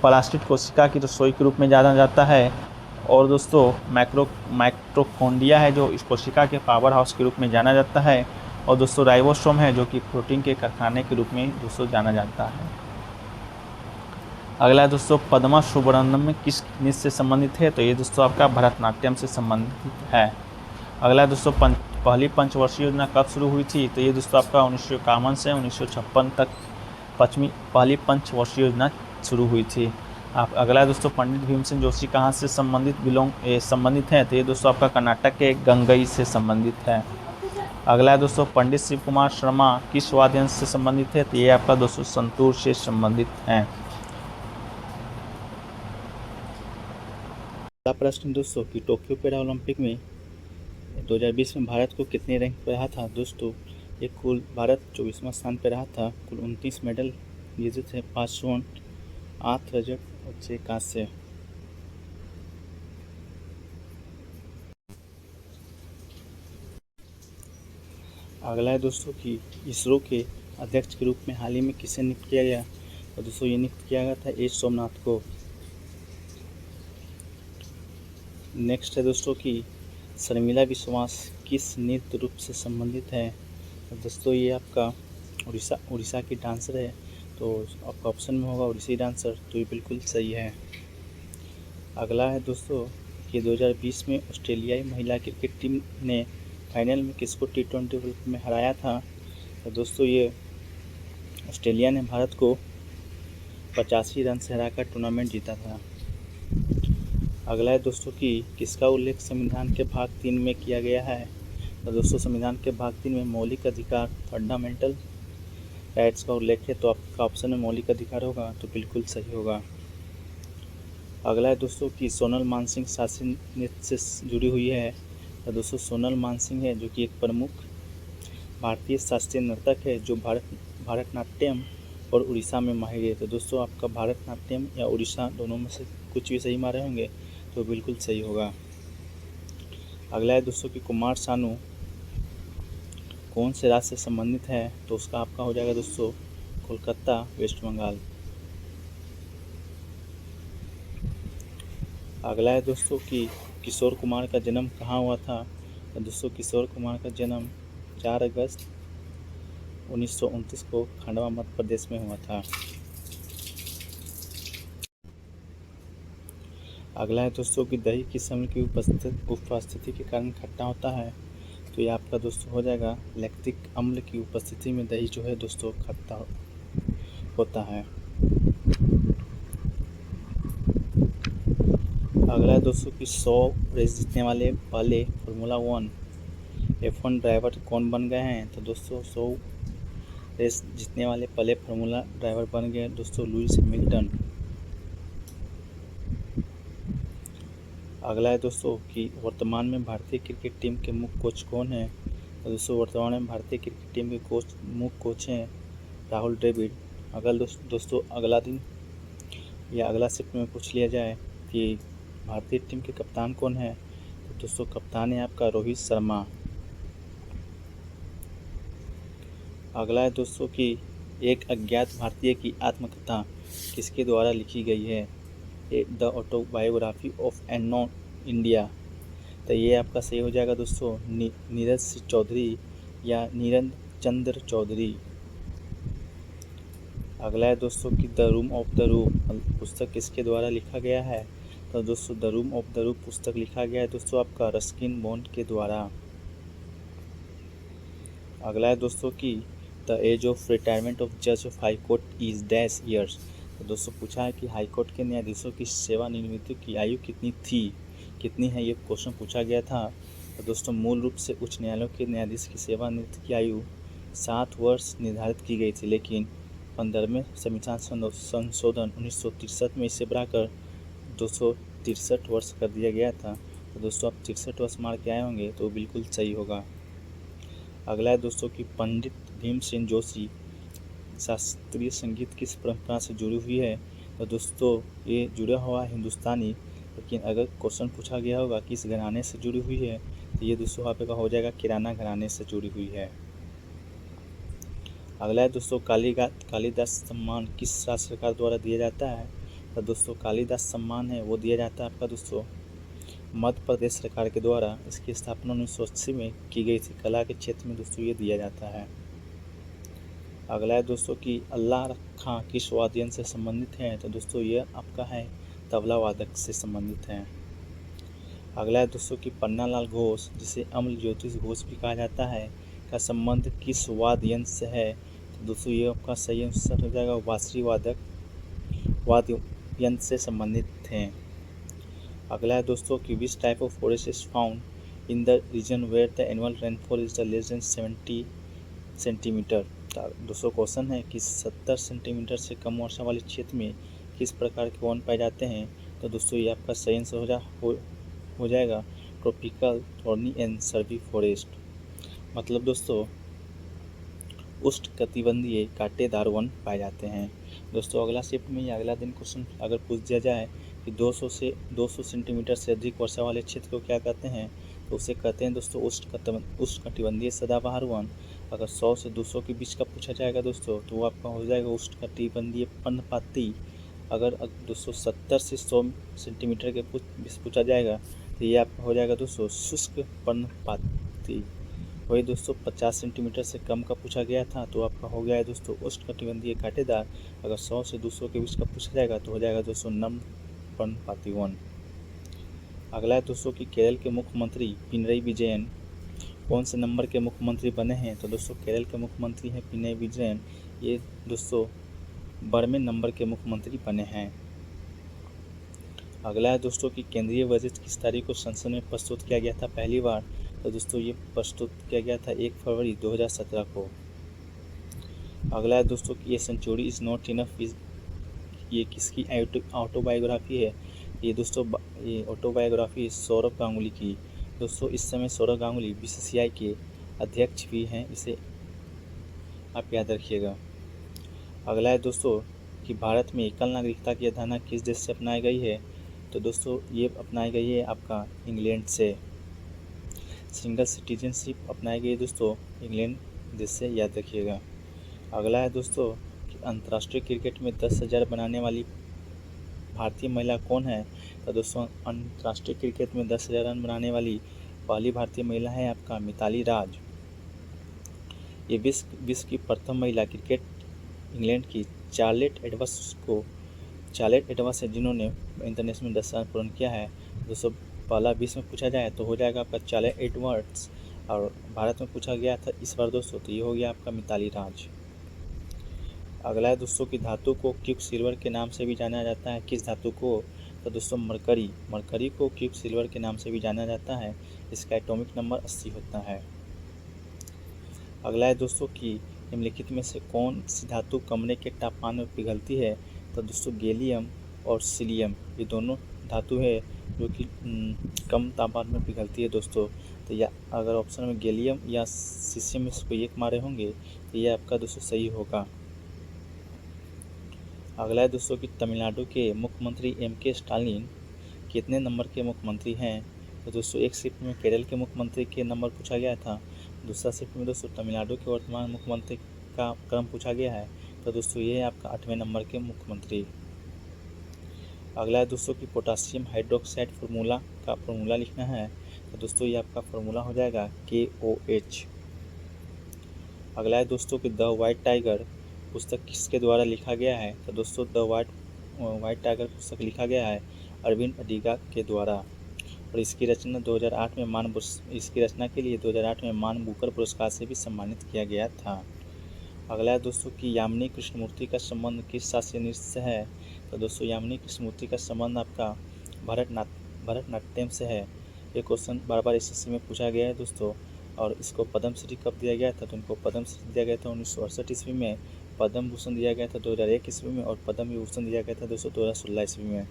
प्लास्टिक कोशिका की रसोई के रूप में जाना जाता है, और दोस्तों माइटोकॉन्ड्रिया है जो इस कोशिका के पावर हाउस के रूप में जाना जाता है, और दोस्तों राइबोसोम है जो कि प्रोटीन के कारखाने के रूप में दोस्तों जाना जाता है। अगला है दोस्तों पद्मा सुब्रमण्यम किस नृत्य से संबंधित है? तो ये दोस्तों आपका भरतनाट्यम से संबंधित है। अगला है दोस्तों पहली पंचवर्षीय योजना कब शुरू हुई थी? तो ये दोस्तों आपका 1951 से 1956 तक पहली पंचवर्षीय योजना शुरू हुई थी। आप अगला है दोस्तों पंडित भीमसेन जोशी कहाँ से संबंधित हैं? तो ये दोस्तों आपका कर्नाटक के गंगई से संबंधित है। अगला है दोस्तों पंडित शिव कुमार शर्मा किस वाद्य यंत्र से संबंधित है? तो ये आपका दोस्तों संतूर से संबंधित हैं। अगला प्रश्न दोस्तों कि टोक्यो पैरा ओलंपिक में 2020 में भारत को कितने रैंक पर रहा था? दोस्तों ये कुल भारत 24वां स्थान पर रहा था। कुल 29 मेडल जीते थे, 5 स्वर्ण, 8 रजत और 6 कांस्य। अगला है दोस्तों कि इसरो के अध्यक्ष के रूप में हाल ही में किसे नियुक्त किया गया? तो दोस्तों ये नियुक्त किया गया था एच सोमनाथ को। नेक्स्ट है दोस्तों कि शर्मिला विश्वास किस नृत्य रूप से संबंधित है? तो दोस्तों ये आपका उड़ीसा की डांसर है, तो आपका ऑप्शन में होगा उड़ीसी डांसर, तो ये बिल्कुल सही है। अगला है दोस्तों कि 2020 में ऑस्ट्रेलियाई महिला क्रिकेट टीम ने फाइनल में किसको T20 वर्ल्ड कप में हराया था? तो दोस्तों ये ऑस्ट्रेलिया ने भारत को 85 रन से हराकर टूर्नामेंट जीता था। अगला है दोस्तों कि किसका उल्लेख संविधान के भाग 3 में किया गया है? तो दोस्तों संविधान के भाग 3 में मौलिक अधिकार फंडामेंटल राइट्स का उल्लेख है, तो आपका ऑप्शन में मौलिक अधिकार होगा, तो बिल्कुल सही होगा। अगला है दोस्तों कि सोनल मानसिंह शास्त्रीय नृत्य से जुड़ी हुई है। तो दोस्तों सोनल मानसिंह है जो कि एक प्रमुख भारतीय शास्त्रीय नर्तक है जो भारतनाट्यम और उड़ीसा में माहिर है। तो दोस्तों आपका भारतनाट्यम या उड़ीसा दोनों में से कुछ भी सही मारे होंगे तो बिल्कुल सही होगा। अगला है दोस्तों कि कुमार सानू कौन से राज्य से संबंधित है? तो उसका आपका हो जाएगा दोस्तों कोलकाता, वेस्ट बंगाल। अगला है दोस्तों कि किशोर कुमार का जन्म कहाँ हुआ था? तो दोस्तों किशोर कुमार का जन्म 4 अगस्त 1929 को खंडवा मध्य प्रदेश में हुआ था। अगला है दोस्तों कि दही किस अम्ल की उपस्थिति के कारण खट्टा होता है? तो ये आपका दोस्तों हो जाएगा लैक्टिक अम्ल की उपस्थिति में दही जो है दोस्तों खट्टा होता है। अगला है दोस्तों कि 100 रेस जीतने वाले पहले फार्मूला 1 F1 ड्राइवर कौन बन गए हैं? तो दोस्तों 100 रेस जीतने वाले पहले फार्मूला ड्राइवर बन गए दोस्तों लुइस हैमिल्टन। अगला है दोस्तों कि वर्तमान में भारतीय क्रिकेट टीम के मुख्य कोच कौन हैं? तो दोस्तों वर्तमान में भारतीय क्रिकेट टीम के मुख्य कोच हैं राहुल द्रविड़। अगर दोस्तों अगला दिन या अगला शिफ्ट में पूछ लिया जाए कि भारतीय टीम के कप्तान कौन है? तो दोस्तों कप्तान है आपका रोहित शर्मा। अगला है दोस्तों कि एक अज्ञात भारतीय की आत्मकथा किसके द्वारा लिखी गई है? The autobiography of unknown India. तो ये आपका सही हो जाएगा दोस्तों नीरज चौधरी या नीरज चंद्र चौधरी। अगला है दोस्तों कि the room of the room पुस्तक किसके द्वारा लिखा गया है? तो दोस्तों the room of the room पुस्तक लिखा गया है दोस्तों आपका रस्किन बॉन्ड के द्वारा। अगला है दोस्तों कि the age of retirement of जज of high court is dash years. तो दोस्तों पूछा है कि हाईकोर्ट के न्यायाधीशों की सेवानिवृत्ति की आयु कितनी थी, कितनी है, ये क्वेश्चन पूछा गया था। तो दोस्तों मूल रूप से उच्च न्यायालयों के न्यायाधीश की सेवानिवृत्ति की आयु 7 वर्ष निर्धारित की गई थी, लेकिन 15वें संविधान संशोधन 1963 में इसे बढ़ाकर 263 वर्ष कर दिया गया था। तो दोस्तों आप 63 वर्ष मार के आए होंगे तो बिल्कुल सही होगा। अगला है दोस्तों कि पंडित भीमसेन जोशी शास्त्रीय संगीत किस परंपरा से जुड़ी हुई है। तो दोस्तों ये जुड़ा हुआ हिंदुस्तानी, लेकिन अगर क्वेश्चन पूछा गया होगा किस घराने से जुड़ी हुई है तो ये दोस्तों आपका हो जाएगा किराना घराने से जुड़ी हुई है। अगला है दोस्तों कालिदास सम्मान किस राज्य सरकार द्वारा दिया जाता है। तो दोस्तों कालिदास सम्मान है वो दिया जाता है आपका दोस्तों मध्य प्रदेश सरकार के द्वारा। इसकी स्थापना 1980 में की गई थी। कला के क्षेत्र में दोस्तों ये दिया जाता है। अगला है दोस्तों कि अल्लाह खां किस वाद्य यंत्र से संबंधित है। तो दोस्तों ये आपका है तबला वादक से संबंधित है। अगला है दोस्तों कि पन्नालाल घोष जिसे अमल ज्योतिष घोष भी कहा जाता है का संबंध किस वाद्य यंत्र से है। तो दोस्तों ये आपका सही आंसर हो जाएगा बांसुरी वाद्य यंत्र से संबंधित हैं। अगला है दोस्तों कि which type of forest is found in the region where the annual rainfall is the less than 70 centimetre. दोस्तों क्वेश्चन है कि 70 सेंटीमीटर से कम वर्षा वाले क्षेत्र में किस प्रकार के वन पाए जाते हैं। तो दोस्तों ये आपका सही आंसर हो जाएगा ट्रॉपिकल थॉर्नी एंड सर्वी फॉरेस्ट। मतलब दोस्तों उष्णकटिबंधीय कांटेदार वन पाए जाते हैं। दोस्तों अगला शिफ्ट में या अगला दिन क्वेश्चन अगर पूछ दिया जाए कि 200 सेंटीमीटर से अधिक वर्षा वाले क्षेत्र को क्या कहते हैं। तो उसे कहते हैं दोस्तों उष्णकटिबंधीय सदाबहार वन। अगर 100 से 200 के बीच का पूछा जाएगा दोस्तों तो वो आपका हो जाएगा उष्णकटिबंधीय पर्णपाती। अगर दोस्तों 70 से 100 सेंटीमीटर के बीच पूछा जाएगा तो ये आपका हो जाएगा दोस्तों शुष्क पर्णपाती। वही दोस्तों 50 सेंटीमीटर से कम का पूछा गया था तो आपका हो गया है दोस्तों उष्णकटिबंधीय कांटेदार। अगर 100 से 200 के बीच का पूछा जाएगा तो हो जाएगा दोस्तों नम्र पर्णपाती वन। अगला है दोस्तों कि केरल के मुख्यमंत्री पिनरई विजयन कौन से नंबर के मुख्यमंत्री बने हैं। तो दोस्तों केरल के मुख्यमंत्री हैं पिनरई विजयन। ये दोस्तों 12वें नंबर के मुख्यमंत्री बने हैं। अगला है दोस्तों कि केंद्रीय बजट किस तारीख को संसद में प्रस्तुत किया गया था पहली बार। तो दोस्तों ये प्रस्तुत किया गया था 1 फरवरी 2017 को। अगला है दोस्तों कि ये सेंचुरी इज़ नॉट इनफ ये किसकी ऑटोबायोग्राफी है। ये दोस्तों ये ऑटोबायोग्राफी सौरव गांगुली की। दोस्तों इस समय सौरव गांगुली बीसीसीआई के अध्यक्ष भी हैं, इसे आप याद रखिएगा। अगला है दोस्तों कि भारत में एकल नागरिकता की अवधारणा किस देश से अपनाई गई है। तो दोस्तों ये अपनाई गई है आपका इंग्लैंड से। सिंगल सिटीजनशिप अपनाई गई दोस्तों इंग्लैंड देश से, याद रखिएगा। अगला है दोस्तों कि अंतर्राष्ट्रीय क्रिकेट में 10,000 बनाने वाली भारतीय महिला कौन है। तो दोस्तों अंतर्राष्ट्रीय क्रिकेट में 10,000 रन बनाने वाली पहली भारतीय महिला है आपका मिताली राज। ये विश्व की प्रथम महिला क्रिकेट इंग्लैंड की चार्लेट एडवर्ड्स है जिन्होंने इंटरनेशनल में 10 रन पूर्ण किया है। दोस्तों पहला विश्व में पूछा जाए तो हो जाएगा आपका चार्लेट एडवर्ड्स, और भारत में पूछा गया था इस बार दोस्तों तो ये हो गया आपका मिताली राज। अगला है दोस्तों कि धातु को क्विक सिल्वर के नाम से भी जाना जाता है। किस धातु को। तो दोस्तों मरकरी को क्विक सिल्वर के नाम से भी जाना जाता है। इसका एटॉमिक नंबर 80 होता है। अगला है दोस्तों कि निम्नलिखित में से कौन सी धातु कमरे के तापमान में पिघलती है। तो दोस्तों गैलियम और सिलियम ये दोनों धातु है जो कि कम तापमान में पिघलती है दोस्तों। तो या अगर ऑप्शन में गैलियम या सीसियम में से कोई एक मारे होंगे तो ये आपका दोस्तों सही होगा। अगला है दोस्तों कि तमिलनाडु के मुख्यमंत्री MK स्टालिन कितने नंबर के मुख्यमंत्री हैं। तो दोस्तों एक शिफ्ट में केरल के मुख्यमंत्री के नंबर पूछा गया था, दूसरा शिफ्ट में दोस्तों तमिलनाडु के वर्तमान मुख्यमंत्री का क्रम पूछा गया है। तो दोस्तों ये है आपका 8वें नंबर के मुख्यमंत्री। अगला है दोस्तों कि पोटासियम हाइड्रोक्साइड का फॉर्मूला लिखना है। तो दोस्तों ये आपका फॉर्मूला हो जाएगा KOH। अगला है दोस्तों कि द वाइट टाइगर पुस्तक किसके द्वारा लिखा गया है। तो दोस्तों द वाइट टाइगर पुस्तक लिखा गया है अरविंद अडिगा के द्वारा, और इसकी रचना 2008 में इसकी रचना के लिए 2008 में मान बुकर पुरस्कार से भी सम्मानित किया गया था। अगला है दोस्तों कि यामिनी कृष्णमूर्ति का संबंध किस शास्त्रीय नृत्य से है। तो दोस्तों यामिनी कृष्णमूर्ति का संबंध आपका भरतनाट्यम से है। ये क्वेश्चन बार बार एसएससी में पूछा गया है दोस्तों। और इसको पद्मश्री कब दिया गया था, तो इनको पद्मश्री दिया गया था 1968 ईस्वी में, पद्म भूषण दिया गया था 2001 ईस्वी में, और पद्म विभूषण दिया गया था दोस्तों 2016 ईस्वी में।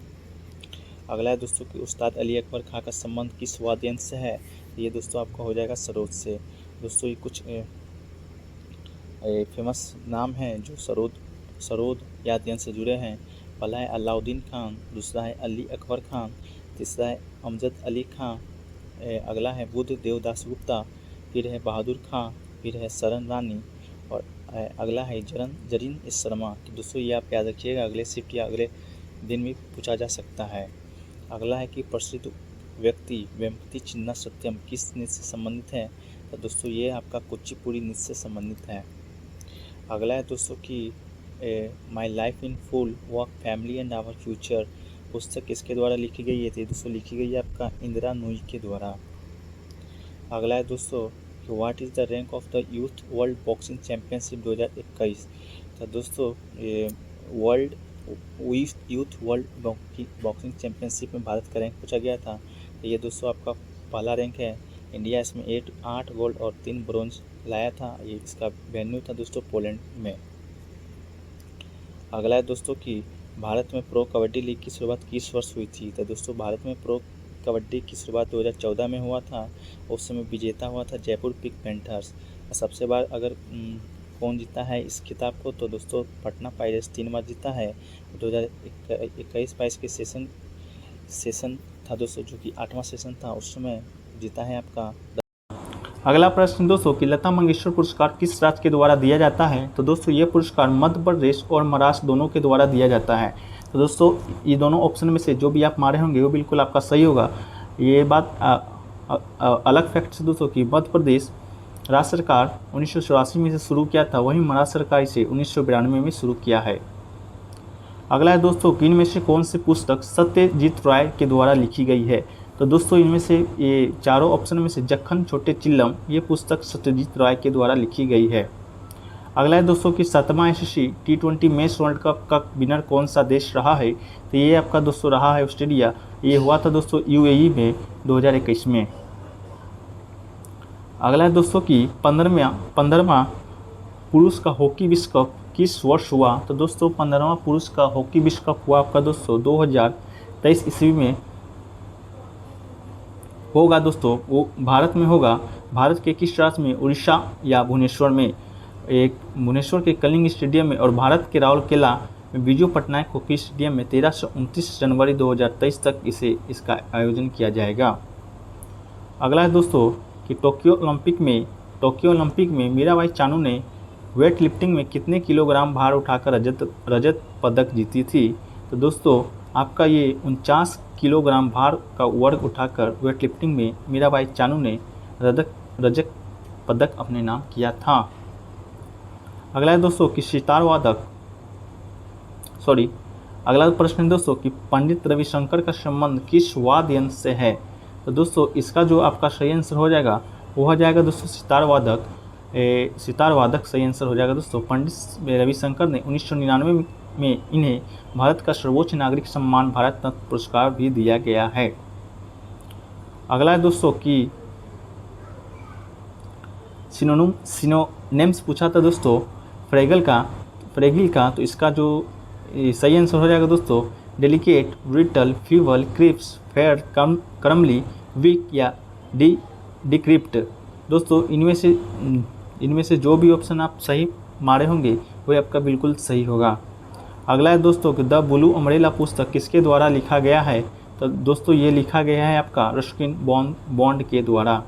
अगला है दोस्तों कि उस्ताद अली अकबर खां का संबंध किस वाद्य यंत्र से है। ये दोस्तों आपका हो जाएगा सरोद से। दोस्तों ये कुछ फेमस नाम हैं जो सरोद वाद्य यंत्र से जुड़े हैं। पहला है अलाउद्दीन खान, दूसरा है अली अकबर खान, तीसरा है अमजद अली खां, अगला है बुद्ध देवदास गुप्ता, फिर है बहादुर खां, फिर है सरन रानी, और अगला है जरीन शर्मा। तो दोस्तों ये आप याद रखिएगा, अगले शिफ्ट या अगले दिन भी पूछा जा सकता है। अगला है कि प्रसिद्ध व्यक्ति वेम्पति चिन्ना सत्यम किस नृत्य से संबंधित है। तो दोस्तों ये आपका कुचिपुड़ी नृत्य से संबंधित है। अगला है दोस्तों कि my life in full work family and our future पुस्तक किसके द्वारा लिखी गई है। तो दोस्तों लिखी गई है आपका इंदिरा नूई के द्वारा। अगला है दोस्तों कि what is the rank of the youth world boxing championship 2021। तो दोस्तों यूथ वर्ल्ड बॉक्सिंग चैम्पियनशिप में भारत का रैंक पूछा गया था। तो ये दोस्तों आपका पहला रैंक है। इंडिया इसमें 8 गोल्ड और 3 ब्रोंज लाया था। ये इसका वेन्यू था दोस्तों पोलैंड में। अगला है दोस्तों कि भारत में प्रो कबड्डी लीग की शुरुआत किस वर्ष हुई थी। तो दोस्तों भारत में प्रो कबड्डी की शुरुआत 2014 में हुआ था। उस समय विजेता हुआ था जयपुर पिंक पैंथर्स। सबसे बार अगर कौन जीता है इस खिताब को, तो दोस्तों पटना पायरेट्स 3 बार जीता है। 2021-22 के सेशन था दोस्तों, जो कि 8वां सेशन था, उस समय जीता है आपका। अगला प्रश्न दोस्तों कि लता मंगेशकर पुरस्कार किस राज्य के द्वारा दिया जाता है। तो दोस्तों ये पुरस्कार मध्य प्रदेश और महाराष्ट्र दोनों के द्वारा दिया जाता है। तो दोस्तों ये दोनों ऑप्शन में से जो भी आप मारे होंगे वो बिल्कुल आपका सही होगा। ये बात अलग फैक्ट से दोस्तों कि मध्य प्रदेश राज्य सरकार 1984 में से शुरू किया था, वहीं महाराष्ट्र सरकार इसे 1992 में शुरू किया है। अगला है दोस्तों कि इनमें से कौन सी पुस्तक सत्यजीत राय के द्वारा लिखी गई है। तो दोस्तों इनमें से ये चारों ऑप्शन में से जक्खन छोटे चिल्लम ये पुस्तक सत्यजीत राय के द्वारा लिखी गई है। अगला है दोस्तों कि 7वां ICC T20 match world cup का विनर कौन सा देश रहा है। तो ये आपका दोस्तों रहा है ऑस्ट्रेलिया। ये हुआ था दोस्तों UAE में 2021 में। अगला है दोस्तों कि 15वां पुरुष का हॉकी विश्व कप किस वर्ष हुआ। तो दोस्तों 15वां पुरुष का हॉकी विश्व कप हुआ आपका दोस्तों 2023 ईस्वी में होगा दोस्तों। वो भारत में होगा। भारत के किस राज्य में, उड़ीसा या भुवनेश्वर में। एक भुवनेश्वर के कलिंग स्टेडियम में और भारत के राउरकेला में बिजू पटनायक हॉकी स्टेडियम में 13 से 29 जनवरी 2023 तक इसका आयोजन किया जाएगा। अगला है दोस्तों कि टोक्यो ओलंपिक में मीराबाई चानू ने वेट लिफ्टिंग में कितने किलोग्राम भार उठाकर रजत पदक जीती थी। तो दोस्तों आपका ये 49 किलोग्राम भार का वर्ग उठाकर वेट लिफ्टिंग में मीराबाई चानू ने रजत पदक अपने नाम किया था। अगला है दोस्तों कि अगला प्रश्न है दोस्तों कि पंडित रविशंकर का संबंध किस वाद्य यंत्र से है। तो दोस्तों इसका जो आपका सही आंसर हो जाएगा वो हो जाएगा दोस्तों सितार वादक सही आंसर हो जाएगा दोस्तों। पंडित रविशंकर ने 1999 में इन्हें भारत का सर्वोच्च नागरिक सम्मान भारत रत्न पुरस्कार भी दिया गया है। अगला है दोस्तों कि सिनोनिम्स पूछा था दोस्तों फ्रेगिल का, तो इसका जो सही आंसर हो जाएगा दोस्तों delicate, brittle, fuel, crisps, fair, crumbly, weak या डिक्रिप्ट। दोस्तों इनमें से जो भी ऑप्शन आप सही मारे होंगे वो आपका बिल्कुल सही होगा। अगला है दोस्तों कि द ब्लू अम्ब्रेला पुस्तक किसके द्वारा लिखा गया है। तो दोस्तों ये लिखा गया है आपका रस्किन बॉन्ड के द्वारा।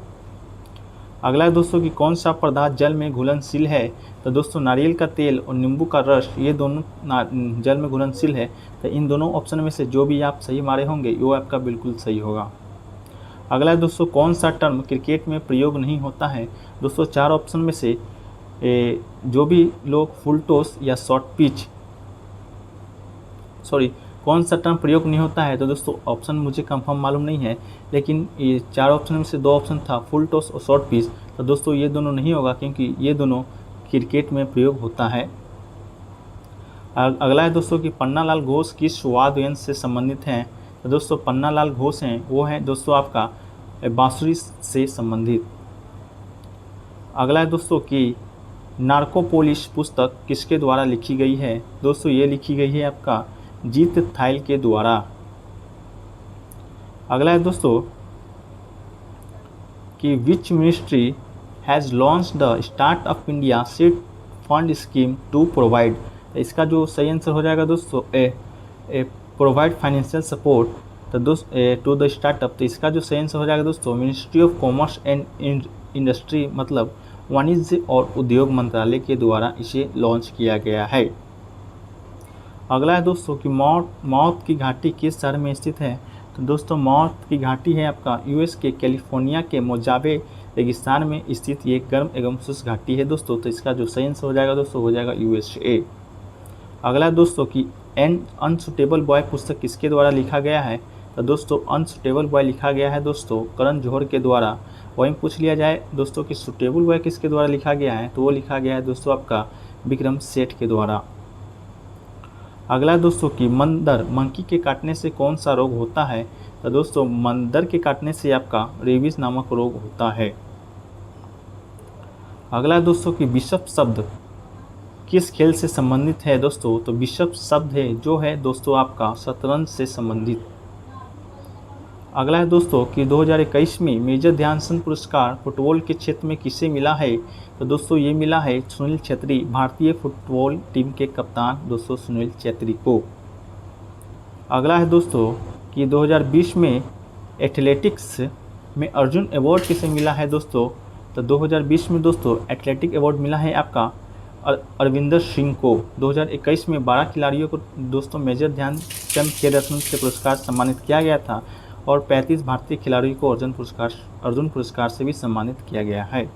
अगला है दोस्तों कि कौन सा पदार्थ जल में घुलनशील है। तो दोस्तों नारियल का तेल और नींबू का रस ये दोनों जल में घुलनशील है। तो इन दोनों ऑप्शन में से जो भी आप सही मारे होंगे वो आपका बिल्कुल सही होगा। अगला है दोस्तों कौन सा टर्म क्रिकेट में प्रयोग नहीं होता है। दोस्तों 4 ऑप्शन में से जो भी लोग फुल टॉस या कौन सा टर्म प्रयोग नहीं होता है। तो दोस्तों ऑप्शन मुझे कंफर्म मालूम नहीं है, लेकिन ये 4 ऑप्शन में से 2 ऑप्शन था फुल टॉस और शॉर्ट पिच। तो दोस्तों ये दोनों नहीं होगा, क्योंकि ये दोनों क्रिकेट में प्रयोग होता है। अगला है दोस्तों कि पन्नालाल घोष किस वाद्य यंत्र से संबंधित हैं। तो दोस्तों पन्नालाल घोष हैं वो हैं दोस्तों आपका बांसुरी से संबंधित। अगला है दोस्तों कि नार्कोपोलिस पुस्तक किसके द्वारा लिखी गई है। दोस्तों ये लिखी गई है आपका जीत थाइल के द्वारा। अगला है दोस्तों कि which ministry has launch the startup India seed fund scheme to provide. इसका जो सही आंसर हो जाएगा दोस्तों provide financial support to the startup. तो इसका जो सही आंसर हो जाएगा दोस्तों ministry of commerce and industry, मतलब वाणिज्य और उद्योग मंत्रालय के द्वारा इसे लॉन्च किया गया है। अगला है दोस्तों कि मौत की घाटी किस शहर में स्थित है। तो दोस्तों मौत की घाटी है आपका यूएस के कैलिफोर्निया के मोजावे रेगिस्तान में स्थित ये गर्म एवं शुष्क घाटी है दोस्तों। तो इसका जो सही आंसर हो जाएगा दोस्तों हो जाएगा यूएसए। अगला दोस्तों कि अनसुटेबल बॉय पुस्तक किसके द्वारा लिखा गया है। तो दोस्तों अनसुटेबल बॉय लिखा गया है दोस्तों करण जौहर के द्वारा। वहीं पूछ लिया जाए दोस्तों कि सुटेबल बॉय किसके द्वारा लिखा गया है, तो वो लिखा गया है दोस्तों आपका विक्रम सेठ के द्वारा। अगला दोस्तों कि मंकी के काटने से कौन सा रोग होता है। तो दोस्तों मंदर के काटने से आपका रेबीज नामक रोग होता है। अगला दोस्तों कि बिशप शब्द किस खेल से संबंधित है दोस्तों। तो बिशप शब्द है जो है दोस्तों आपका शतरंज से संबंधित। अगला है दोस्तों कि 2021 में मेजर ध्यानचंद पुरस्कार फुटबॉल के क्षेत्र में किसे मिला है। तो दोस्तों ये मिला है सुनील छेत्री, भारतीय फुटबॉल टीम के कप्तान दोस्तों सुनील छेत्री को। अगला है दोस्तों कि 2020 में एथलेटिक्स में अर्जुन अवार्ड किसे मिला है दोस्तों। तो 2020 में दोस्तों एथलेटिक अवार्ड मिला है आपका अरविंदर सिंह को। 2021 में 12 खिलाड़ियों को दोस्तों मेजर ध्यानचंद खेल रत्न से पुरस्कार सम्मानित किया गया था और 35 भारतीय खिलाड़ियों को अर्जुन पुरस्कार से भी सम्मानित किया गया है।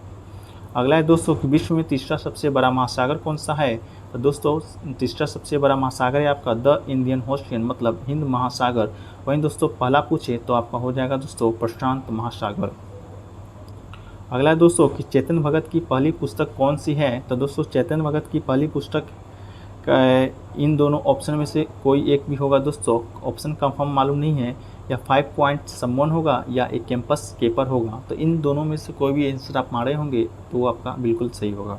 अगला है दोस्तों कि विश्व में तीसरा सबसे बड़ा महासागर कौन सा है। तो दोस्तों तीसरा सबसे बड़ा महासागर है आपका द इंडियन ओशियन, मतलब हिंद महासागर। वहीं दोस्तों पहला पूछे तो आपका हो जाएगा दोस्तों प्रशांत महासागर। अगला है दोस्तों कि चेतन भगत की पहली पुस्तक कौन सी है। तो दोस्तों चेतन भगत की पहली पुस्तक इन दोनों ऑप्शन में से कोई एक भी होगा दोस्तों। ऑप्शन कंफर्म मालूम नहीं है, या 5 पॉइंट समवन होगा या एक कैंपस केपर होगा। तो इन दोनों में से कोई भी आंसर आप मारे होंगे तो वो आपका बिल्कुल सही होगा।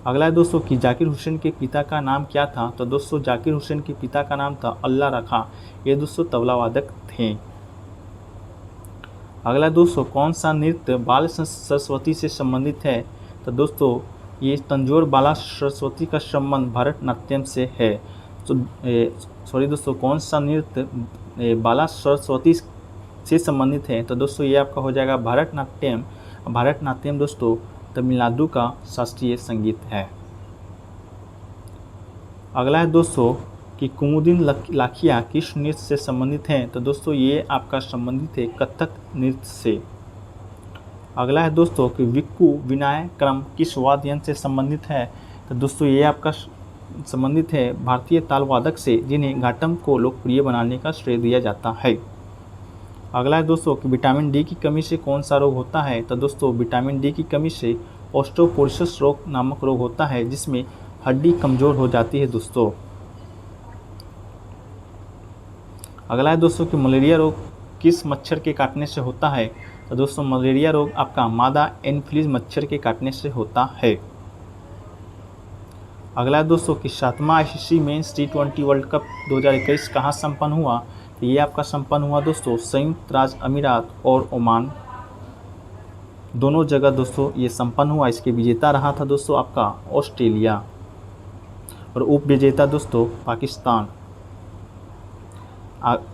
अगला है दोस्तों कि जाकिर हुसैन के पिता का नाम क्या था। तो दोस्तों जाकिर हुसैन के पिता का नाम था अल्लाह रखा। ये दोस्तों तबला वादक थे। अगला दोस्तों कौन सा नृत्य बाल सरस्वती से संबंधित है। तो दोस्तों ये तंजौर बाला सरस्वती का संबंध भरतनाट्यम से है। तो सॉरी दोस्तों कौन सा नृत्य बाला सरस्वती से संबंधित है। तो दोस्तों ये आपका हो जाएगा भरतनाट्यम। भरतनाट्यम दोस्तों तमिलनाडु का शास्त्रीय संगीत है। अगला है दोस्तों कि कुमुदिन लाखिया किस नृत्य से संबंधित हैं। तो दोस्तों ये आपका संबंधित है कथक नृत्य से। अगला है दोस्तों कि विक्कू विनाय क्रम किस वाद्य यंत्र से संबंधित है। तो दोस्तों ये आपका संबंधित है भारतीय ताल वादक से, जिन्हें घाटम को लोकप्रिय बनाने का श्रेय दिया जाता है। अगला है दोस्तों कि विटामिन डी की कमी से कौन सा रोग होता है। तो दोस्तों विटामिन डी की कमी से ऑस्टियोपोरोसिस रोग नामक रोग होता है, जिसमें हड्डी कमज़ोर हो जाती है दोस्तों। अगला है दोस्तों कि मलेरिया रोग किस मच्छर के काटने से होता है। तो दोस्तों मलेरिया रोग आपका मादा एनोफिलीज मच्छर के काटने से होता है। अगला है दोस्तों कि 7वां ICC men's T20 world cup 2021 कहाँ संपन्न हुआ। तो ये आपका संपन्न हुआ दोस्तों संयुक्त राज्य अमीरात और ओमान दोनों जगह दोस्तों ये संपन्न हुआ। इसके विजेता रहा था दोस्तों आपका ऑस्ट्रेलिया और उप विजेता दोस्तों पाकिस्तान।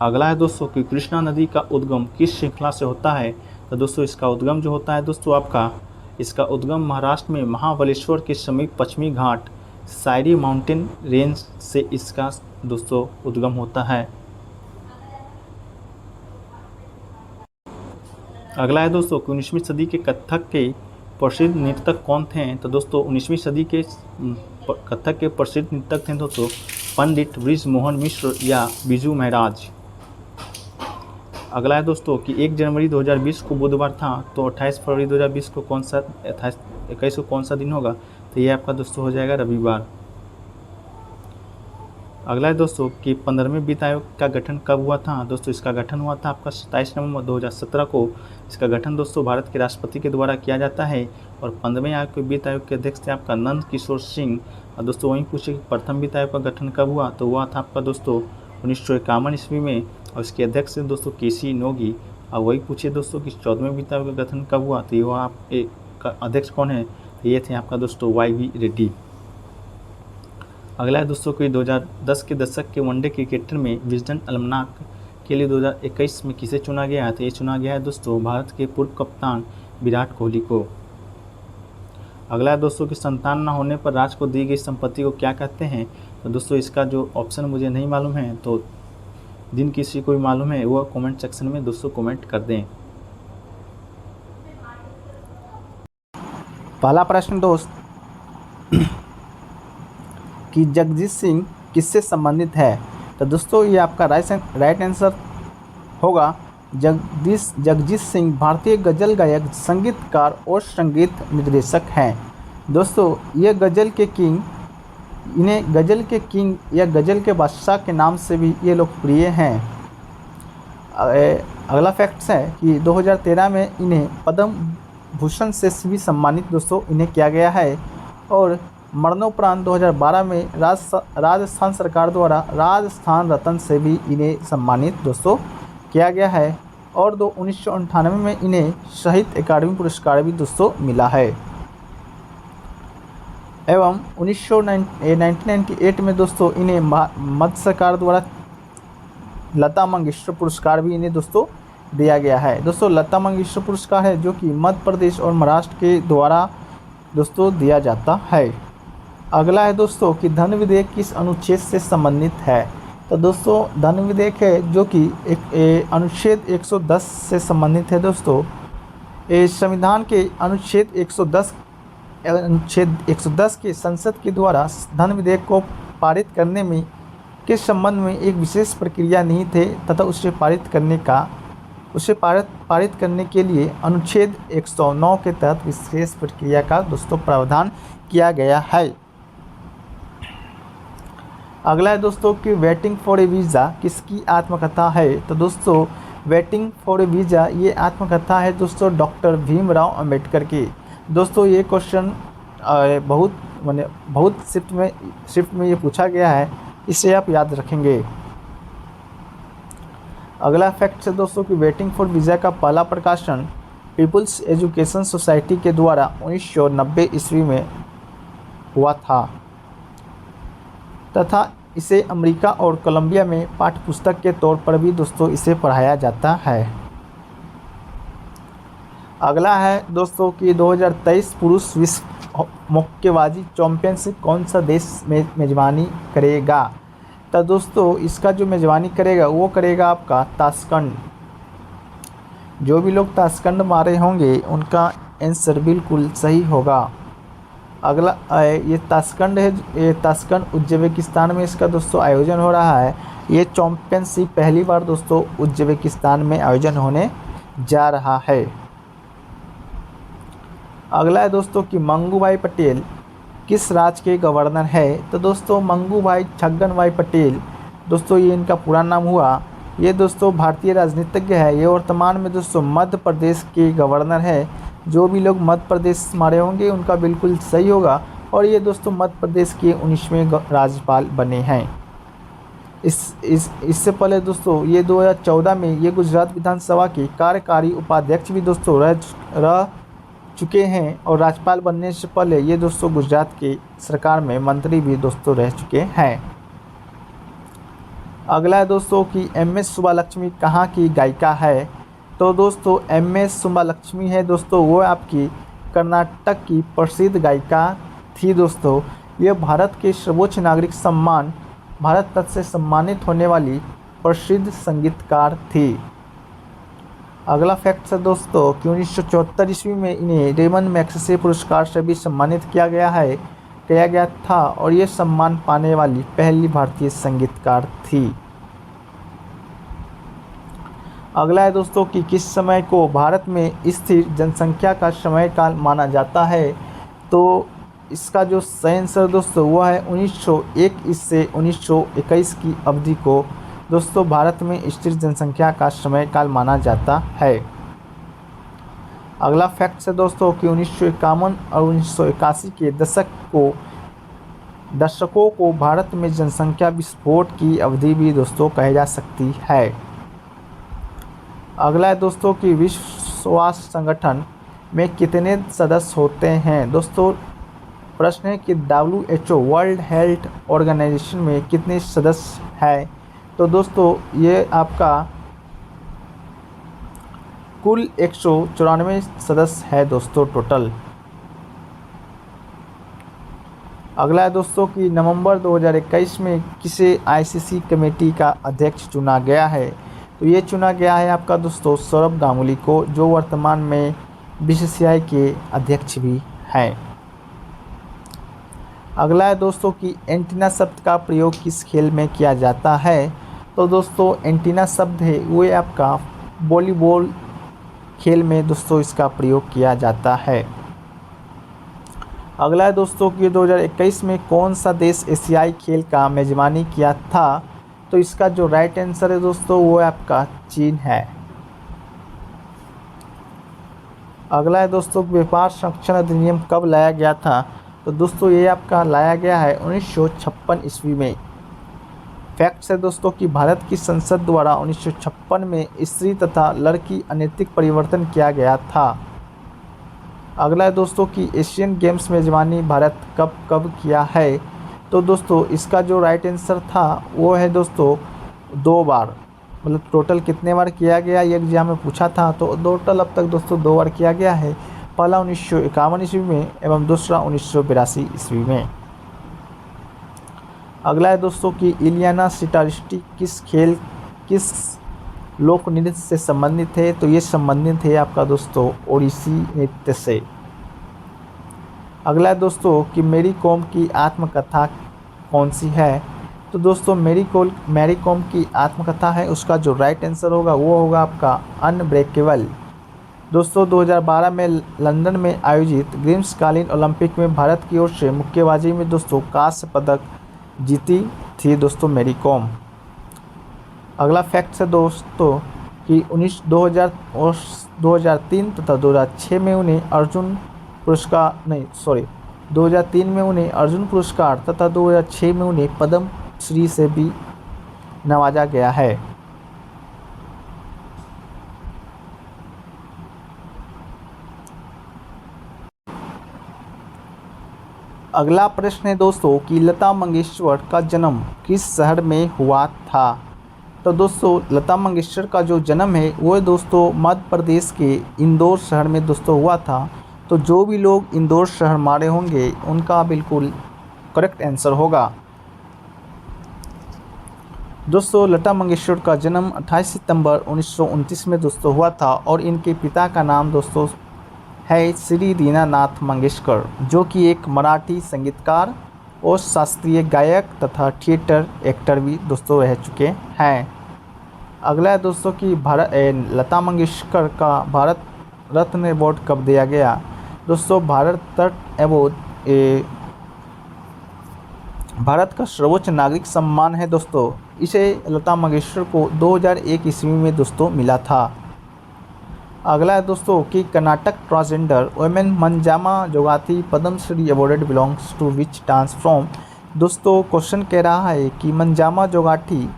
अगला है दोस्तों कि कृष्णा नदी का उद्गम किस श्रृंखला से होता है। तो दोस्तों इसका उद्गम जो होता है दोस्तों आपका इसका उद्गम महाराष्ट्र में महाबलेश्वर के समीप पश्चिमी घाट सायरी माउंटेन रेंज से इसका दोस्तों उद्गम होता है। अगला है दोस्तों कि 19वीं सदी के कथक के प्रसिद्ध नर्तक कौन थे। तो दोस्तों 19वीं सदी के कथक के प्रसिद्ध नर्तक थे दोस्तों पंडित ब्रिज मोहन मिश्र या बिजू महाराज। अगला है दोस्तों कि 1 जनवरी 2020 को बुधवार था, तो 28 फरवरी 2020 को 21 को कौन सा दिन होगा। तो ये आपका दोस्तों हो जाएगा रविवार। अगला है दोस्तों कि 15वें वित्त आयोग का गठन कब हुआ था। दोस्तों इसका गठन हुआ था आपका 27 नवंबर 2017 को। इसका गठन दोस्तों भारत के राष्ट्रपति के द्वारा किया जाता है और 15वें आयोग के वित्त आयोग के अध्यक्ष थे आपका नंद किशोर सिंह। और दोस्तों वहीं पूछे कि प्रथम वित्त आयोग का गठन कब हुआ, तो हुआ था आपका दोस्तों 1951 ईस्वी में और इसके अध्यक्ष थे दोस्तों केसी नोगी। और वही पूछिए दोस्तों कि 14वें वित्त आयोग का गठन कब हुआ, तो ये आप का अध्यक्ष कौन है, तो ये थे आपका दोस्तों YV रेड्डी। अगला है दोस्तों कि 2010 के दशक के वनडे क्रिकेटर में विजडन अलमनाक के लिए 2021 में किसे चुना गया है, तो ये चुना गया है दोस्तों भारत के पूर्व कप्तान विराट कोहली को। अगला है दोस्तों कि संतान न होने पर राज्य को दी गई संपत्ति को क्या कहते हैं, तो दोस्तों इसका जो ऑप्शन मुझे नहीं मालूम है, तो जिन किसी को भी मालूम है वह कमेंट सेक्शन में दोस्तों कमेंट कर दें। पहला प्रश्न दोस्त कि जगजीत सिंह किससे संबंधित है, तो दोस्तों ये आपका राइट आंसर होगा। जगजीत सिंह भारतीय गज़ल गायक, संगीतकार और संगीत निर्देशक हैं। दोस्तों ये गज़ल के किंग, इन्हें गज़ल के किंग या गज़ल के बादशाह के नाम से भी ये लोकप्रिय हैं। अगला फैक्ट्स है कि 2013 में इन्हें पद्म भूषण से भी सम्मानित दोस्तों इन्हें किया गया है और मरणोपरांत 2012 में राजस्थान सरकार द्वारा राजस्थान रत्न से भी इन्हें सम्मानित दोस्तों किया गया है और 1998 में इन्हें साहित्य अकादमी पुरस्कार भी दोस्तों मिला है। एवं 1998 में दोस्तों इन्हें मध्य सरकार द्वारा लता मंगेशकर पुरस्कार भी इन्हें दोस्तों दिया गया है। दोस्तों लता मंगेशकर पुरस्कार है जो कि मध्य प्रदेश और महाराष्ट्र के द्वारा दोस्तों दिया जाता है। अगला है दोस्तों कि धन विधेयक किस अनुच्छेद से संबंधित है, तो दोस्तों धन विधेयक है जो कि एक अनुच्छेद 110 से संबंधित है। दोस्तों संविधान के अनुच्छेद 110 के संसद के द्वारा धन विधेयक को पारित करने में के संबंध में एक विशेष प्रक्रिया नहीं थे तथा उसे पारित करने के लिए अनुच्छेद 109 के तहत विशेष प्रक्रिया का दोस्तों प्रावधान किया गया है। अगला है दोस्तों कि वेटिंग फॉर ए वीज़ा किसकी आत्मकथा है, तो दोस्तों वेटिंग फॉर ए वीज़ा ये आत्मकथा है दोस्तों डॉक्टर भीमराव अंबेडकर की। दोस्तों ये क्वेश्चन बहुत शिफ्ट में ये पूछा गया है, इसे आप याद रखेंगे। अगला फैक्ट है दोस्तों कि वेटिंग फॉर वीज़ा का पहला प्रकाशन पीपुल्स एजुकेशन सोसाइटी के द्वारा 1990 ईस्वी में हुआ था तथा इसे अमेरिका और कोलंबिया में पाठ्यपुस्तक के तौर पर भी दोस्तों इसे पढ़ाया जाता है। अगला है दोस्तों कि 2023 पुरुष विश्व मुक्केबाजी चैंपियनशिप कौन सा देश में मेज़बानी करेगा, तो दोस्तों इसका जो मेज़बानी करेगा वो करेगा आपका ताशकंद। जो भी लोग ताशकंद मारे होंगे उनका आंसर बिल्कुल सही होगा। अगला ये ताशकंद है, ये ताशकंद उज्बेकिस्तान में इसका दोस्तों आयोजन हो रहा है। ये चैंपियनशिप पहली बार दोस्तों उज्बेकिस्तान में आयोजन होने जा रहा है। अगला है दोस्तों कि मंगूभाई पटेल किस राज्य के गवर्नर है, तो दोस्तों मंगूभाई छगन भाई पटेल दोस्तों ये इनका पूरा नाम हुआ। ये दोस्तों भारतीय राजनीतिज्ञ है। ये वर्तमान में दोस्तों मध्य प्रदेश के गवर्नर है। जो भी लोग मध्य प्रदेश मारे होंगे उनका बिल्कुल सही होगा और ये दोस्तों मध्य प्रदेश के 19वें राज्यपाल बने हैं। इससे पहले दोस्तों ये 2014 में ये गुजरात विधानसभा के कार्यकारी उपाध्यक्ष भी दोस्तों रह चुके हैं और राज्यपाल बनने से पहले ये दोस्तों गुजरात की सरकार में मंत्री भी दोस्तों रह चुके हैं। अगला है दोस्तों कि MS सुब्बालक्ष्मी कहाँ की गायिका है, तो दोस्तों MS सुब्बालक्ष्मी है दोस्तों वो आपकी कर्नाटक की प्रसिद्ध गायिका थी। दोस्तों ये भारत के सर्वोच्च नागरिक सम्मान भारत रत्न से सम्मानित होने वाली प्रसिद्ध संगीतकार थी। अगला फैक्ट है दोस्तों कि 1974 ईस्वी में इन्हें रेमन मैग्सेसे पुरस्कार से भी सम्मानित किया गया था और ये सम्मान पाने वाली पहली भारतीय संगीतकार थी। अगला है दोस्तों कि किस समय को भारत में स्थिर जनसंख्या का समय काल माना जाता है, तो इसका जो सही आंसर दोस्तों वो है 1901 इससे 1921 की अवधि को दोस्तों भारत में स्थिर जनसंख्या का समय माना जाता है। अगला फैक्ट है दोस्तों कि 1951 और 1981 के दशकों को भारत में जनसंख्या विस्फोट की अवधि भी दोस्तों कही जा सकती है। अगला है दोस्तों कि विश्व स्वास्थ्य संगठन में कितने सदस्य होते हैं। दोस्तों प्रश्न है कि WHO वर्ल्ड हेल्थ ऑर्गेनाइजेशन में कितने सदस्य हैं। तो दोस्तों ये आपका कुल 194 सदस्य है दोस्तों टोटल। अगला है दोस्तों कि नवंबर 2021 में किसे ICC कमेटी का अध्यक्ष चुना गया है। तो ये चुना गया है आपका दोस्तों सौरभ गांगुली को, जो वर्तमान में BCCI के अध्यक्ष भी हैं। अगला है दोस्तों कि एंटीना शब्द का प्रयोग किस खेल में किया जाता है। तो दोस्तों एंटीना शब्द है वो आपका वॉलीबॉल खेल में दोस्तों इसका प्रयोग किया जाता है। अगला है दोस्तों कि 2021 में कौन सा देश एशियाई खेल का मेजबानी किया था। तो इसका जो राइट आंसर है दोस्तों वो आपका चीन है। अगला है दोस्तों व्यापार संरक्षण अधिनियम कब लाया गया था। तो दोस्तों ये आपका लाया गया है 1956 ईस्वी में। फैक्ट्स है दोस्तों कि भारत की संसद द्वारा 1956 में स्त्री तथा लड़की अनैतिक परिवर्तन किया गया था। अगला है दोस्तों कि एशियन गेम्स मेजबानी भारत कब कब किया है। तो दोस्तों इसका जो राइट आंसर था वो है दोस्तों 2 बार, मतलब टोटल कितने बार किया गया ये एग्जाम में पूछा था। तो टोटल अब तक दोस्तों 2 बार किया गया है, पहला 1951 ईस्वी में एवं दूसरा 1982 ईस्वी में। अगला है दोस्तों कि इलियाना सिटारिस्टी किस लोक नृत्य से संबंधित है। तो ये संबंधित है आपका दोस्तों ओडिसी नृत्य से। अगला है दोस्तों कि मैरी कॉम की आत्मकथा कौन सी है। तो दोस्तों मैरी कॉम की आत्मकथा है, उसका जो राइट आंसर होगा वो होगा आपका अनब्रेकेबल। दोस्तों 2012 में लंदन में आयोजित ग्रीष्मकालीन ओलंपिक में भारत की ओर से मुक्केबाजी में दोस्तों कांस्य पदक जीती थी दोस्तों मैरी कॉम। अगला फैक्ट है दोस्तों कि 2003 तथा 2006 में उन्हें 2003 में उन्हें अर्जुन पुरस्कार तथा 2006 में उन्हें पद्म श्री से भी नवाजा गया है। अगला प्रश्न है दोस्तों कि लता मंगेशकर का जन्म किस शहर में हुआ था। तो दोस्तों लता मंगेशकर का जो जन्म है वो दोस्तों मध्य प्रदेश के इंदौर शहर में दोस्तों हुआ था। तो जो भी लोग इंदौर शहर मारे होंगे उनका बिल्कुल करेक्ट आंसर होगा। दोस्तों लता मंगेशकर का जन्म 28 सितंबर 1929 में दोस्तों हुआ था और इनके पिता का नाम दोस्तों है श्री दीनानाथ मंगेशकर, जो कि एक मराठी संगीतकार और शास्त्रीय गायक तथा थिएटर एक्टर भी दोस्तों रह चुके हैं। अगला है दोस्तों कि लता मंगेशकर का भारत रत्न अवार्ड कब दिया गया। दोस्तों भारत रत्न अवार्ड भारत का सर्वोच्च नागरिक सम्मान है दोस्तों। इसे लता मंगेशकर को 2001 ईस्वी में दोस्तों मिला था। अगला है दोस्तों कि Karnataka transgender women Manjamma Jogati Padmashri awarded belongs to which dance form. दोस्तों क्वेश्चन कह रहा है कि मंजामा जोगाटी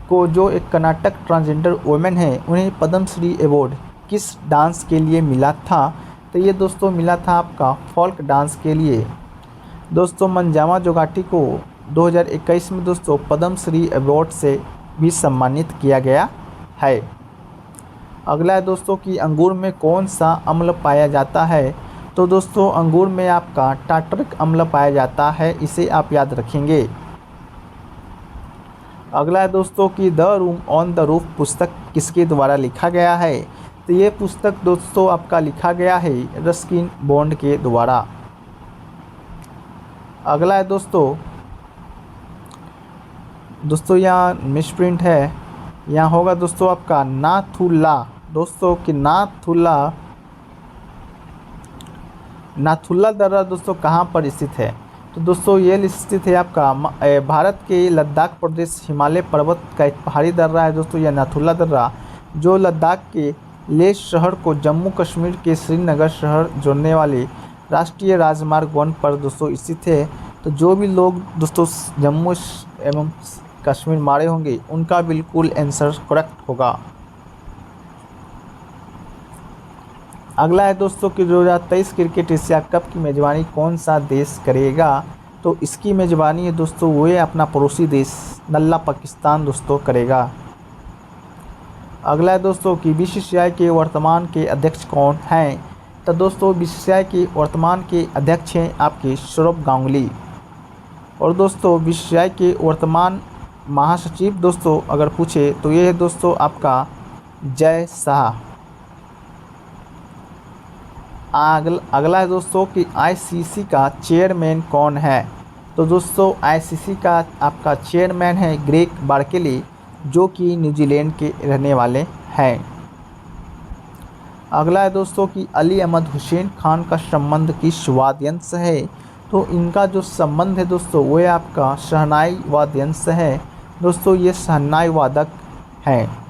को जो एक कर्नाटक ट्रांसजेंडर वुमेन है उन्हें पद्मश्री अवॉर्ड किस डांस के लिए मिला था। तो ये दोस्तों मिला था आपका फोल्क डांस के लिए। दोस्तों मंजामा जोगाटी को 2021 में दोस्तों पद्मश्री अवार्ड से भी सम्मानित किया गया है। अगला है दोस्तों कि अंगूर में कौन सा अम्ल पाया जाता है। तो दोस्तों अंगूर में आपका टार्टरिक अम्ल पाया जाता है, इसे आप याद रखेंगे। अगला है दोस्तों कि the room on the roof पुस्तक किसके द्वारा लिखा गया है। तो ये पुस्तक दोस्तों आपका लिखा गया है रस्किन बॉन्ड के द्वारा। अगला है दोस्तों यहाँ मिसप्रिंट है, यहाँ होगा दोस्तों आपका नाथुला। दोस्तों कि नाथुला नाथुला दर्रा दोस्तों कहाँ पर स्थित है? तो दोस्तों ये स्थित है आपका भारत के लद्दाख प्रदेश हिमालय पर्वत का एक पहाड़ी दर्रा है दोस्तों यह नाथुला दर्रा, जो लद्दाख के लेह शहर को जम्मू कश्मीर के श्रीनगर शहर जोड़ने वाले राष्ट्रीय राजमार्ग 1 पर दोस्तों स्थित है। तो जो भी लोग दोस्तों जम्मू एवं कश्मीर मारे होंगे उनका बिल्कुल आंसर करेक्ट होगा। अगला है दोस्तों कि 2023 क्रिकेट एशिया कप की मेज़बानी कौन सा देश करेगा? तो इसकी मेज़बानी है दोस्तों वो अपना पड़ोसी देश नल्ला पाकिस्तान दोस्तों करेगा। अगला है दोस्तों कि बीसीसीआई के वर्तमान के अध्यक्ष कौन हैं? तो दोस्तों बीसीसीआई के वर्तमान के अध्यक्ष हैं आपके सौरभ गांगुली। और दोस्तों बीसीसीआई के वर्तमान महासचिव दोस्तों अगर पूछे तो ये है दोस्तों आपका जय शाह। अगला है दोस्तों कि आईसीसी का चेयरमैन कौन है? तो दोस्तों आईसीसी का आपका चेयरमैन है ग्रेग बार्कले, जो कि न्यूजीलैंड के रहने वाले हैं। अगला है दोस्तों कि अली अहमद हुसैन खान का संबंध किस वाद्ययंत्र से है? तो इनका जो संबंध है दोस्तों वो है आपका शहनाई वाद्ययंत्र से है दोस्तों, ये शहनाई वादक हैं।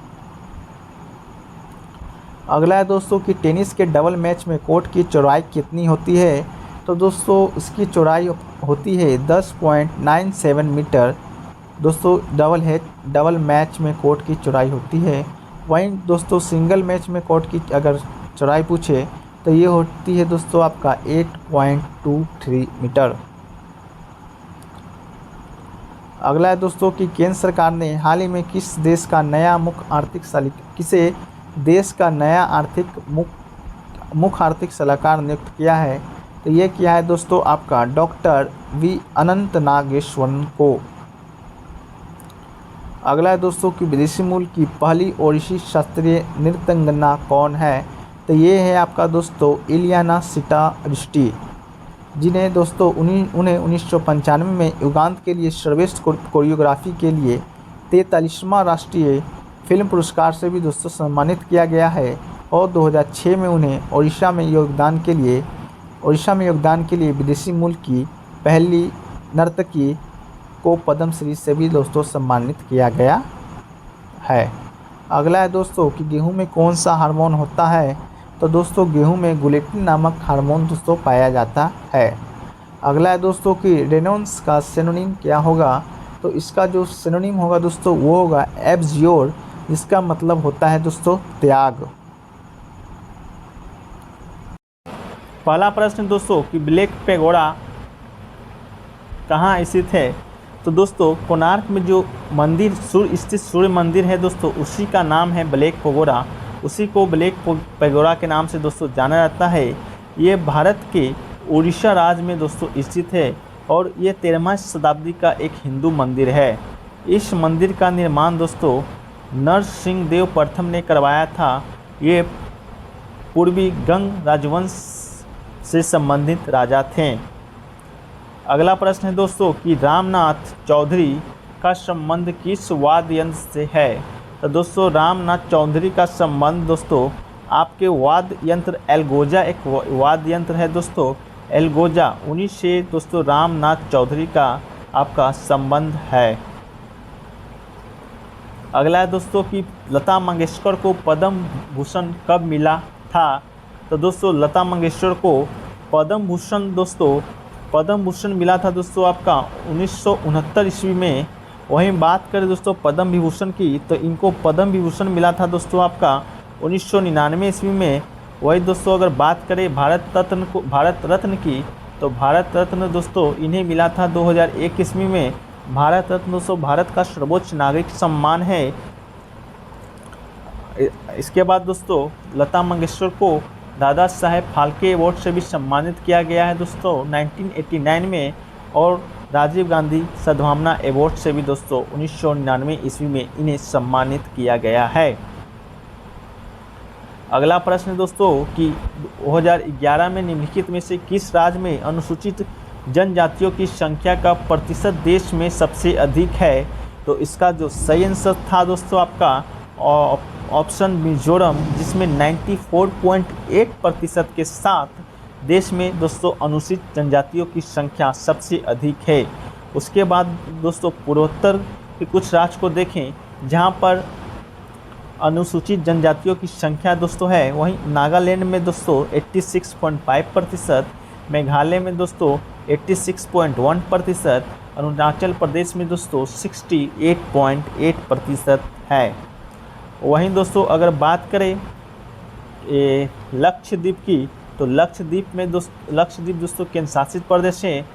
अगला है दोस्तों कि टेनिस के डबल मैच में कोर्ट की चौड़ाई कितनी होती है? तो दोस्तों इसकी चौड़ाई होती है 10.97 मीटर दोस्तों, डबल मैच में कोर्ट की चौड़ाई होती है। वहीं दोस्तों सिंगल मैच में कोर्ट की अगर चौड़ाई पूछे तो ये होती है दोस्तों आपका 8.23 मीटर। अगला है दोस्तों कि केंद्र सरकार ने हाल ही में किस देश का नया मुख्य आर्थिक सलाहकार नियुक्त किया है? तो ये किया है दोस्तों आपका डॉक्टर वी अनंत नागेश्वरन को। अगला है दोस्तों कि विदेशी मूल की पहली ओडिसी शास्त्रीय नृत्यांगना कौन है? तो ये है आपका दोस्तों इलियाना सिटारिस्टी, जिन्हें दोस्तों उन्हें 1995 में युगांत के लिए सर्वश्रेष्ठ कोरियोग्राफी के लिए 43वां राष्ट्रीय फिल्म पुरस्कार से भी दोस्तों सम्मानित किया गया है। और 2006 में उन्हें ओडिशा में योगदान के लिए विदेशी मूल की पहली नर्तकी को पद्मश्री से भी दोस्तों सम्मानित किया गया है। अगला है दोस्तों कि गेहूं में कौन सा हार्मोन होता है? तो दोस्तों गेहूं में ग्लूटेन नामक हार्मोन दोस्तों पाया जाता है। अगला है दोस्तों कि रेनॉल्ड्स का सिनोनिम क्या होगा? तो इसका जो सिनोनिम होगा दोस्तों वो होगा एब्ज्योर, जिसका मतलब होता है दोस्तों त्याग। पहला प्रश्न दोस्तों कि ब्लैक पैगोडा कहाँ स्थित है? तो दोस्तों कोणार्क में जो मंदिर स्थित सूर्य मंदिर है दोस्तों उसी का नाम है ब्लैक पैगोडा, उसी को ब्लैक पैगोडा के नाम से दोस्तों जाना जाता है। ये भारत के उड़ीसा राज्य में दोस्तों स्थित है और ये 13वीं शताब्दी का एक हिंदू मंदिर है। इस मंदिर का निर्माण दोस्तों नरसिंह देव प्रथम ने करवाया था। ये पूर्वी गंग राजवंश से संबंधित राजा थे। अगला प्रश्न है दोस्तों कि रामनाथ चौधरी का संबंध किस वाद्य यंत्र से है? तो दोस्तों रामनाथ चौधरी का संबंध दोस्तों आपके वाद्य यंत्र एल्गोजा एक वाद्य यंत्र है दोस्तों, एल्गोजा उन्हीं से दोस्तों रामनाथ चौधरी का आपका संबंध है। अगला है दोस्तों कि लता मंगेशकर को पद्म भूषण कब मिला था? तो दोस्तों लता मंगेशकर को पद्म भूषण मिला था दोस्तों आपका 1969 ईस्वी में। वहीं बात करें दोस्तों पद्म विभूषण की तो इनको पद्म विभूषण मिला था दोस्तों आपका 1999 ईस्वी में। वही दोस्तों अगर बात करें भारत रत्न की तो भारत रत्न दोस्तों इन्हें मिला था 2001 ईस्वी में। भारत रत्न दोस्तों भारत का सर्वोच्च नागरिक सम्मान है। इसके बाद दोस्तों लता मंगेशकर को दादा साहेब फाल्के अवार्ड से भी सम्मानित किया गया है दोस्तों 1989 में, और राजीव गांधी सद्भावना अवार्ड से भी दोस्तों 1999 ईस्वी में इन्हें सम्मानित किया गया है। अगला प्रश्न दोस्तों कि 2011 में निम्नलिखित में से किस राज्य में अनुसूचित जनजातियों की संख्या का प्रतिशत देश में सबसे अधिक है? तो इसका जो सही आंसर था दोस्तों आपका ऑप्शन मिजोरम, जिसमें 94.8% के साथ देश में दोस्तों अनुसूचित जनजातियों की संख्या सबसे अधिक है। उसके बाद दोस्तों पूर्वोत्तर के कुछ राज्य को देखें जहां पर अनुसूचित जनजातियों की संख्या दोस्तों है। वहीं नागालैंड में दोस्तों 86.5%, मेघालय में दोस्तों 86.1%, अरुणाचल प्रदेश में दोस्तों 68.8% है। वहीं दोस्तों अगर बात करें लक्षद्वीप की, तो लक्षद्वीप दोस्तों केंद्र शासित प्रदेश है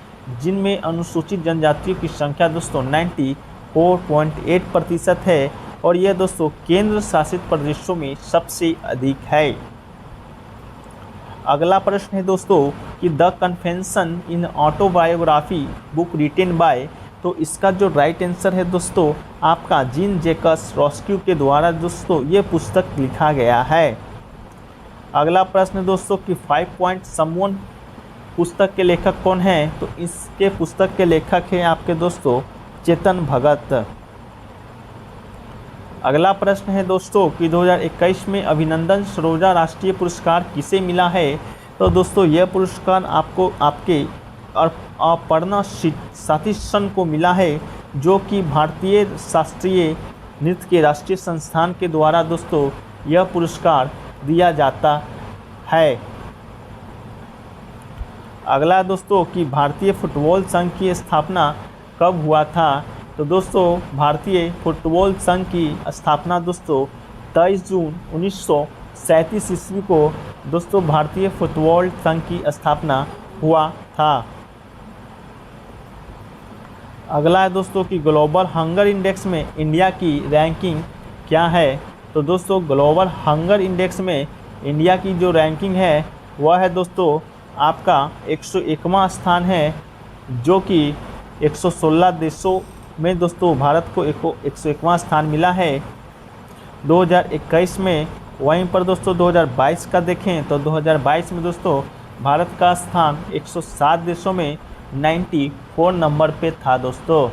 जिनमें अनुसूचित जनजातियों की संख्या दोस्तों 94.8% है और यह दोस्तों केंद्र शासित प्रदेशों में सबसे अधिक है। अगला प्रश्न है दोस्तों कि the confession in autobiography book written by, तो इसका जो राइट आंसर है दोस्तों आपका जीन जैकस रॉस्क्यू के द्वारा दोस्तों ये पुस्तक लिखा गया है। अगला प्रश्न दोस्तों कि 5 पॉइंट समवन पुस्तक के लेखक कौन है, तो इसके पुस्तक के लेखक हैं आपके दोस्तों चेतन भगत। अगला प्रश्न है दोस्तों कि 2021 में अभिनंदन सरोजा राष्ट्रीय पुरस्कार किसे मिला है, तो दोस्तों यह पुरस्कार आपको आपके अपर्णा साथीसन को मिला है जो कि भारतीय शास्त्रीय नृत्य के राष्ट्रीय संस्थान के द्वारा दोस्तों यह पुरस्कार दिया जाता है। अगला दोस्तों कि भारतीय फुटबॉल संघ की स्थापना कब हुआ था, तो दोस्तों भारतीय फुटबॉल संघ की स्थापना दोस्तों 23 जून 1937 ईस्वी को दोस्तों भारतीय फुटबॉल संघ की स्थापना हुआ था। अगला है दोस्तों कि ग्लोबल हंगर इंडेक्स में इंडिया की रैंकिंग क्या है, तो दोस्तों ग्लोबल हंगर इंडेक्स में इंडिया की जो रैंकिंग है वह है दोस्तों आपका 101वां स्थान है, जो कि 116 देशों में दोस्तों भारत को 101वां स्थान मिला है 2021 में। वहीं पर दोस्तों 2022 का देखें तो 2022 में दोस्तों भारत का स्थान 107 देशों में 94 नंबर पे था दोस्तों।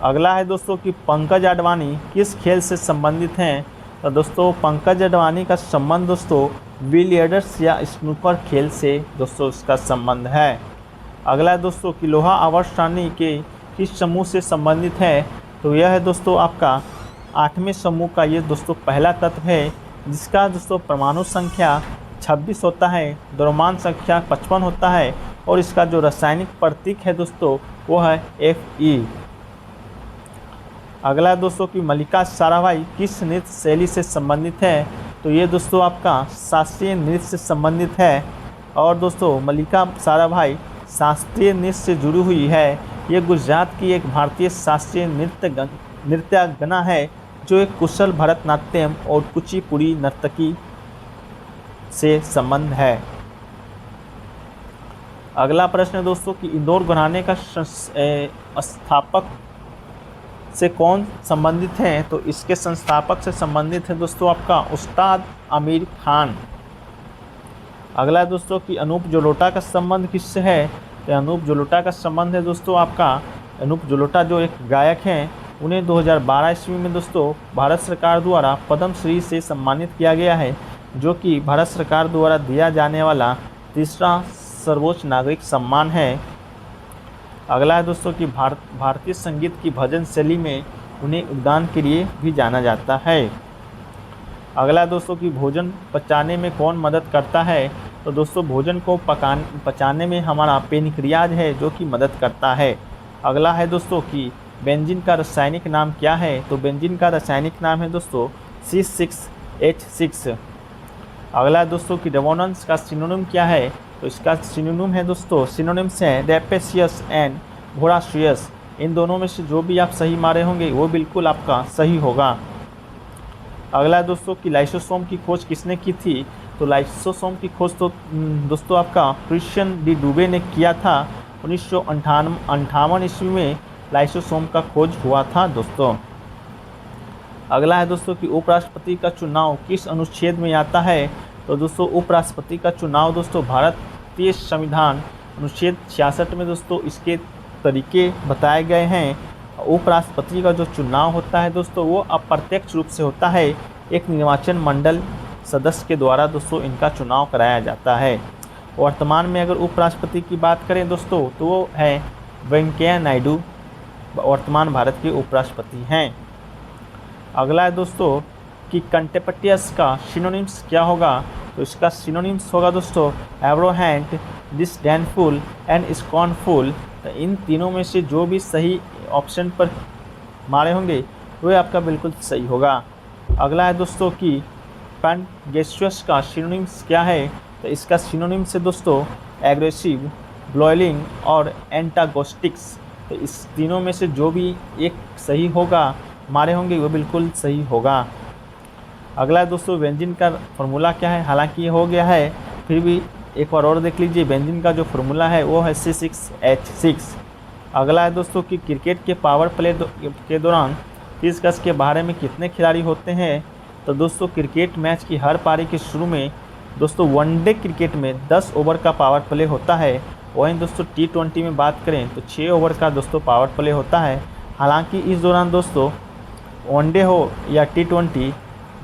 अगला है दोस्तों कि पंकज अडवाणी किस खेल से संबंधित हैं, तो दोस्तों पंकज अडवाणी का संबंध दोस्तों बिलियर्ड्स या स्नूकर खेल से दोस्तों इसका संबंध है। अगला है दोस्तों कि लोहा आवर्त के किस समूह से संबंधित है, तो यह है दोस्तों आपका 8वें समूह का ये दोस्तों पहला तत्व है जिसका दोस्तों परमाणु संख्या 26 होता है, द्रव्यमान संख्या 55 होता है और इसका जो रासायनिक प्रतीक है दोस्तों वो है Fe। अगला दोस्तों कि मल्लिका साराभाई किस नृत्य शैली से संबंधित है, तो ये दोस्तों आपका शास्त्रीय नृत्य से संबंधित है और दोस्तों मल्लिका साराभाई शास्त्रीय नृत्य से जुड़ी हुई है। ये गुजरात की एक भारतीय शास्त्रीय नृत्यांगना है जो एक कुशल भरतनाट्यम और कुचिपुड़ी नर्तकी से संबंध है। अगला प्रश्न है दोस्तों कि इंदौर घराने का संस्थापक से कौन संबंधित है, तो इसके संस्थापक से संबंधित है दोस्तों आपका उस्ताद आमिर खान। अगला है दोस्तों कि अनूप जलोटा का संबंध किससे है, तो अनूप जलोटा का संबंध है दोस्तों आपका अनूप जलोटा जो एक गायक हैं उन्हें 2012 ईस्वी में दोस्तों भारत सरकार द्वारा पद्मश्री से सम्मानित किया गया है, जो कि भारत सरकार द्वारा दिया जाने वाला तीसरा सर्वोच्च नागरिक सम्मान है। अगला है दोस्तों कि भारतीय संगीत की भजन शैली में उन्हें योगदान के लिए भी जाना जाता है। अगला दोस्तों कि भोजन पचाने में कौन मदद करता है, तो दोस्तों भोजन को पचाने में हमारा पेनक्रियाज है जो कि मदद करता है। अगला है दोस्तों कि बेंजीन का रासायनिक नाम क्या है, तो बेंजीन का रासायनिक नाम है दोस्तों C6H6। अगला है दोस्तों कि रेजोनेंस का सिनोनिम क्या है, तो इसका सिनोनिम है दोस्तों सिनोनिम्स हैं रैपेशियस एंड वोराशियस। इन दोनों में से जो भी आप सही मारे होंगे वो बिल्कुल आपका सही होगा। अगला है दोस्तों कि लाइसोसोम की खोज किसने की थी, तो लाइसोसोम की खोज तो दोस्तों आपका क्रिश्चियन डी डुबे ने किया था। 1958 ईस्वी में लाइसोसोम का खोज हुआ था दोस्तों। अगला है दोस्तों कि उपराष्ट्रपति का चुनाव किस अनुच्छेद में आता है, तो दोस्तों उपराष्ट्रपति का चुनाव दोस्तों भारतीय संविधान अनुच्छेद 66 में दोस्तों इसके तरीके बताए गए हैं। उपराष्ट्रपति का जो चुनाव होता है दोस्तों वो अप्रत्यक्ष रूप से होता है। एक निर्वाचन मंडल सदस्य के द्वारा दोस्तों इनका चुनाव कराया जाता है। वर्तमान में अगर उपराष्ट्रपति की बात करें दोस्तों तो वो है वेंकैया नायडू, वर्तमान भारत के उपराष्ट्रपति हैं। अगला है दोस्तों कि कंटेम्पटियस का सिनोनिम्स क्या होगा, तो इसका सिनोनिम्स होगा दोस्तों एब्रोहेंट, डिसडेनफुल एंड स्कॉर्नफुल। तो इन तीनों में से जो भी सही ऑप्शन पर मारे होंगे वह आपका बिल्कुल सही होगा। अगला है दोस्तों कि कंटेंजियस का सिनोनिम्स क्या है, तो इसका सिनोनिम्स है दोस्तों एग्रेसिव, ब्लॉयलिंग और एंटागोस्टिक्स। तो इस तीनों में से जो भी एक सही होगा मारे होंगे वो बिल्कुल सही होगा। अगला है दोस्तों बेंजीन का फॉर्मूला क्या है, हालांकि ये हो गया है फिर भी एक बार और देख लीजिए। बेंजीन का जो फॉर्मूला है वो है C6H6। अगला है दोस्तों कि क्रिकेट के पावर प्ले के दौरान 30 गज के बाहर में कितने खिलाड़ी होते हैं, तो दोस्तों क्रिकेट मैच की हर पारी के शुरू में दोस्तों वनडे क्रिकेट में 10 ओवर का पावर प्ले होता है। वहीं दोस्तों T20 में बात करें तो 6 ओवर का दोस्तों पावर प्ले होता है। हालांकि इस दौरान दोस्तों वनडे हो या T20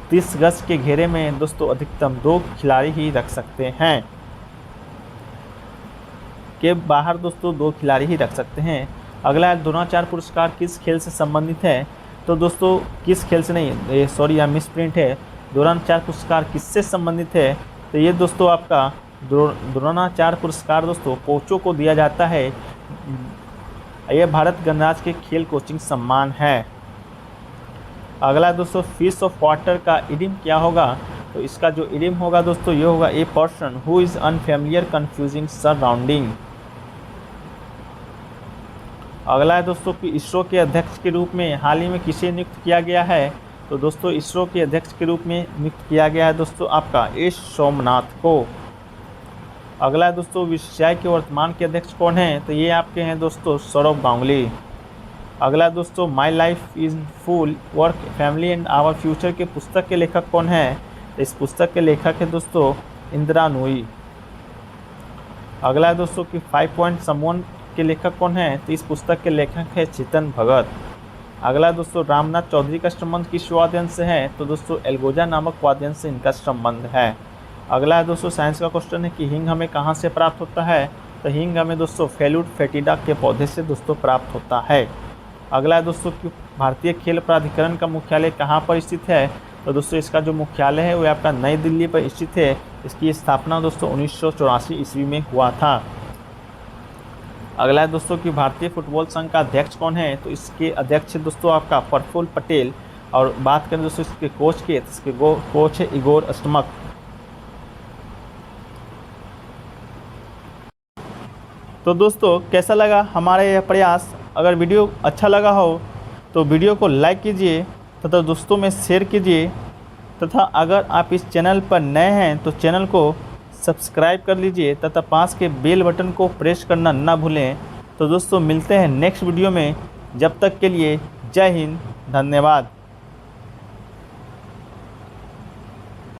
30 गज के घेरे में दोस्तों अधिकतम 2 खिलाड़ी ही रख सकते हैं, के बाहर दोस्तों 2 खिलाड़ी ही रख सकते हैं। अगला है द्रोणाचार्य पुरस्कार किस खेल से संबंधित है, तो दोस्तों किस खेल से नहीं, सॉरी यहाँ मिस प्रिंट है। द्रोणाचार्य पुरस्कार किससे संबंधित है, तो ये दोस्तों आपका द्रोणाचार्य पुरस्कार दोस्तों कोचों को दिया जाता है। यह भारत गणराज्य के खेल कोचिंग सम्मान है। अगला दोस्तों फिश ऑफ वाटर का इडियम क्या होगा, तो इसका जो इडियम होगा दोस्तों ये होगा a person who is unfamiliar confusing surrounding. अगला है दोस्तों कि इसरो के अध्यक्ष के रूप में हाल ही में किसे नियुक्त किया गया है, तो दोस्तों इसरो के अध्यक्ष के रूप में नियुक्त किया गया है दोस्तों आपका एस सोमनाथ को। अगला है दोस्तों बीसीसीआई के वर्तमान के अध्यक्ष कौन हैं, तो ये आपके हैं दोस्तों सौरभ गांगुली। अगला दोस्तों my life is full work family and our future के पुस्तक के लेखक कौन है, तो इस पुस्तक के लेखक है दोस्तों इंदिरा नूई। अगला है दोस्तों कि 5 पॉइंट समवन के लेखक कौन है, तो इस पुस्तक के लेखक है चेतन भगत। अगला दोस्तों रामनाथ चौधरी का संबंध किस वाद्ययंत्र से है, तो दोस्तों एल्गोजा नामक वाद्ययंत्र से इनका संबंध है। अगला है दोस्तों साइंस का क्वेश्चन है कि हींग हमें कहाँ से प्राप्त होता है, तो हींग हमें दोस्तों फेलुड फेटिडा के पौधे से दोस्तों प्राप्त होता है। अगला है दोस्तों कि भारतीय खेल प्राधिकरण का मुख्यालय कहाँ पर स्थित है, तो दोस्तों इसका जो मुख्यालय है वो आपका नई दिल्ली पर स्थित है। इसकी स्थापना दोस्तों 1984 ईस्वी में हुआ था। अगला है दोस्तों कि भारतीय फुटबॉल संघ का अध्यक्ष कौन है, तो इसके अध्यक्ष है दोस्तों आपका प्रफुल्ल पटेल। और बात करें दोस्तों इसके कोच के, तो इसके कोच है इगोर अस्टमक। तो दोस्तों कैसा लगा हमारा यह प्रयास, अगर वीडियो अच्छा लगा हो तो वीडियो को लाइक कीजिए तथा दोस्तों में शेयर कीजिए, तथा अगर आप इस चैनल पर नए हैं तो चैनल को सब्सक्राइब कर लीजिए तथा पास के बेल बटन को प्रेस करना ना भूलें। तो दोस्तों मिलते हैं नेक्स्ट वीडियो में, जब तक के लिए जय हिंद, धन्यवाद।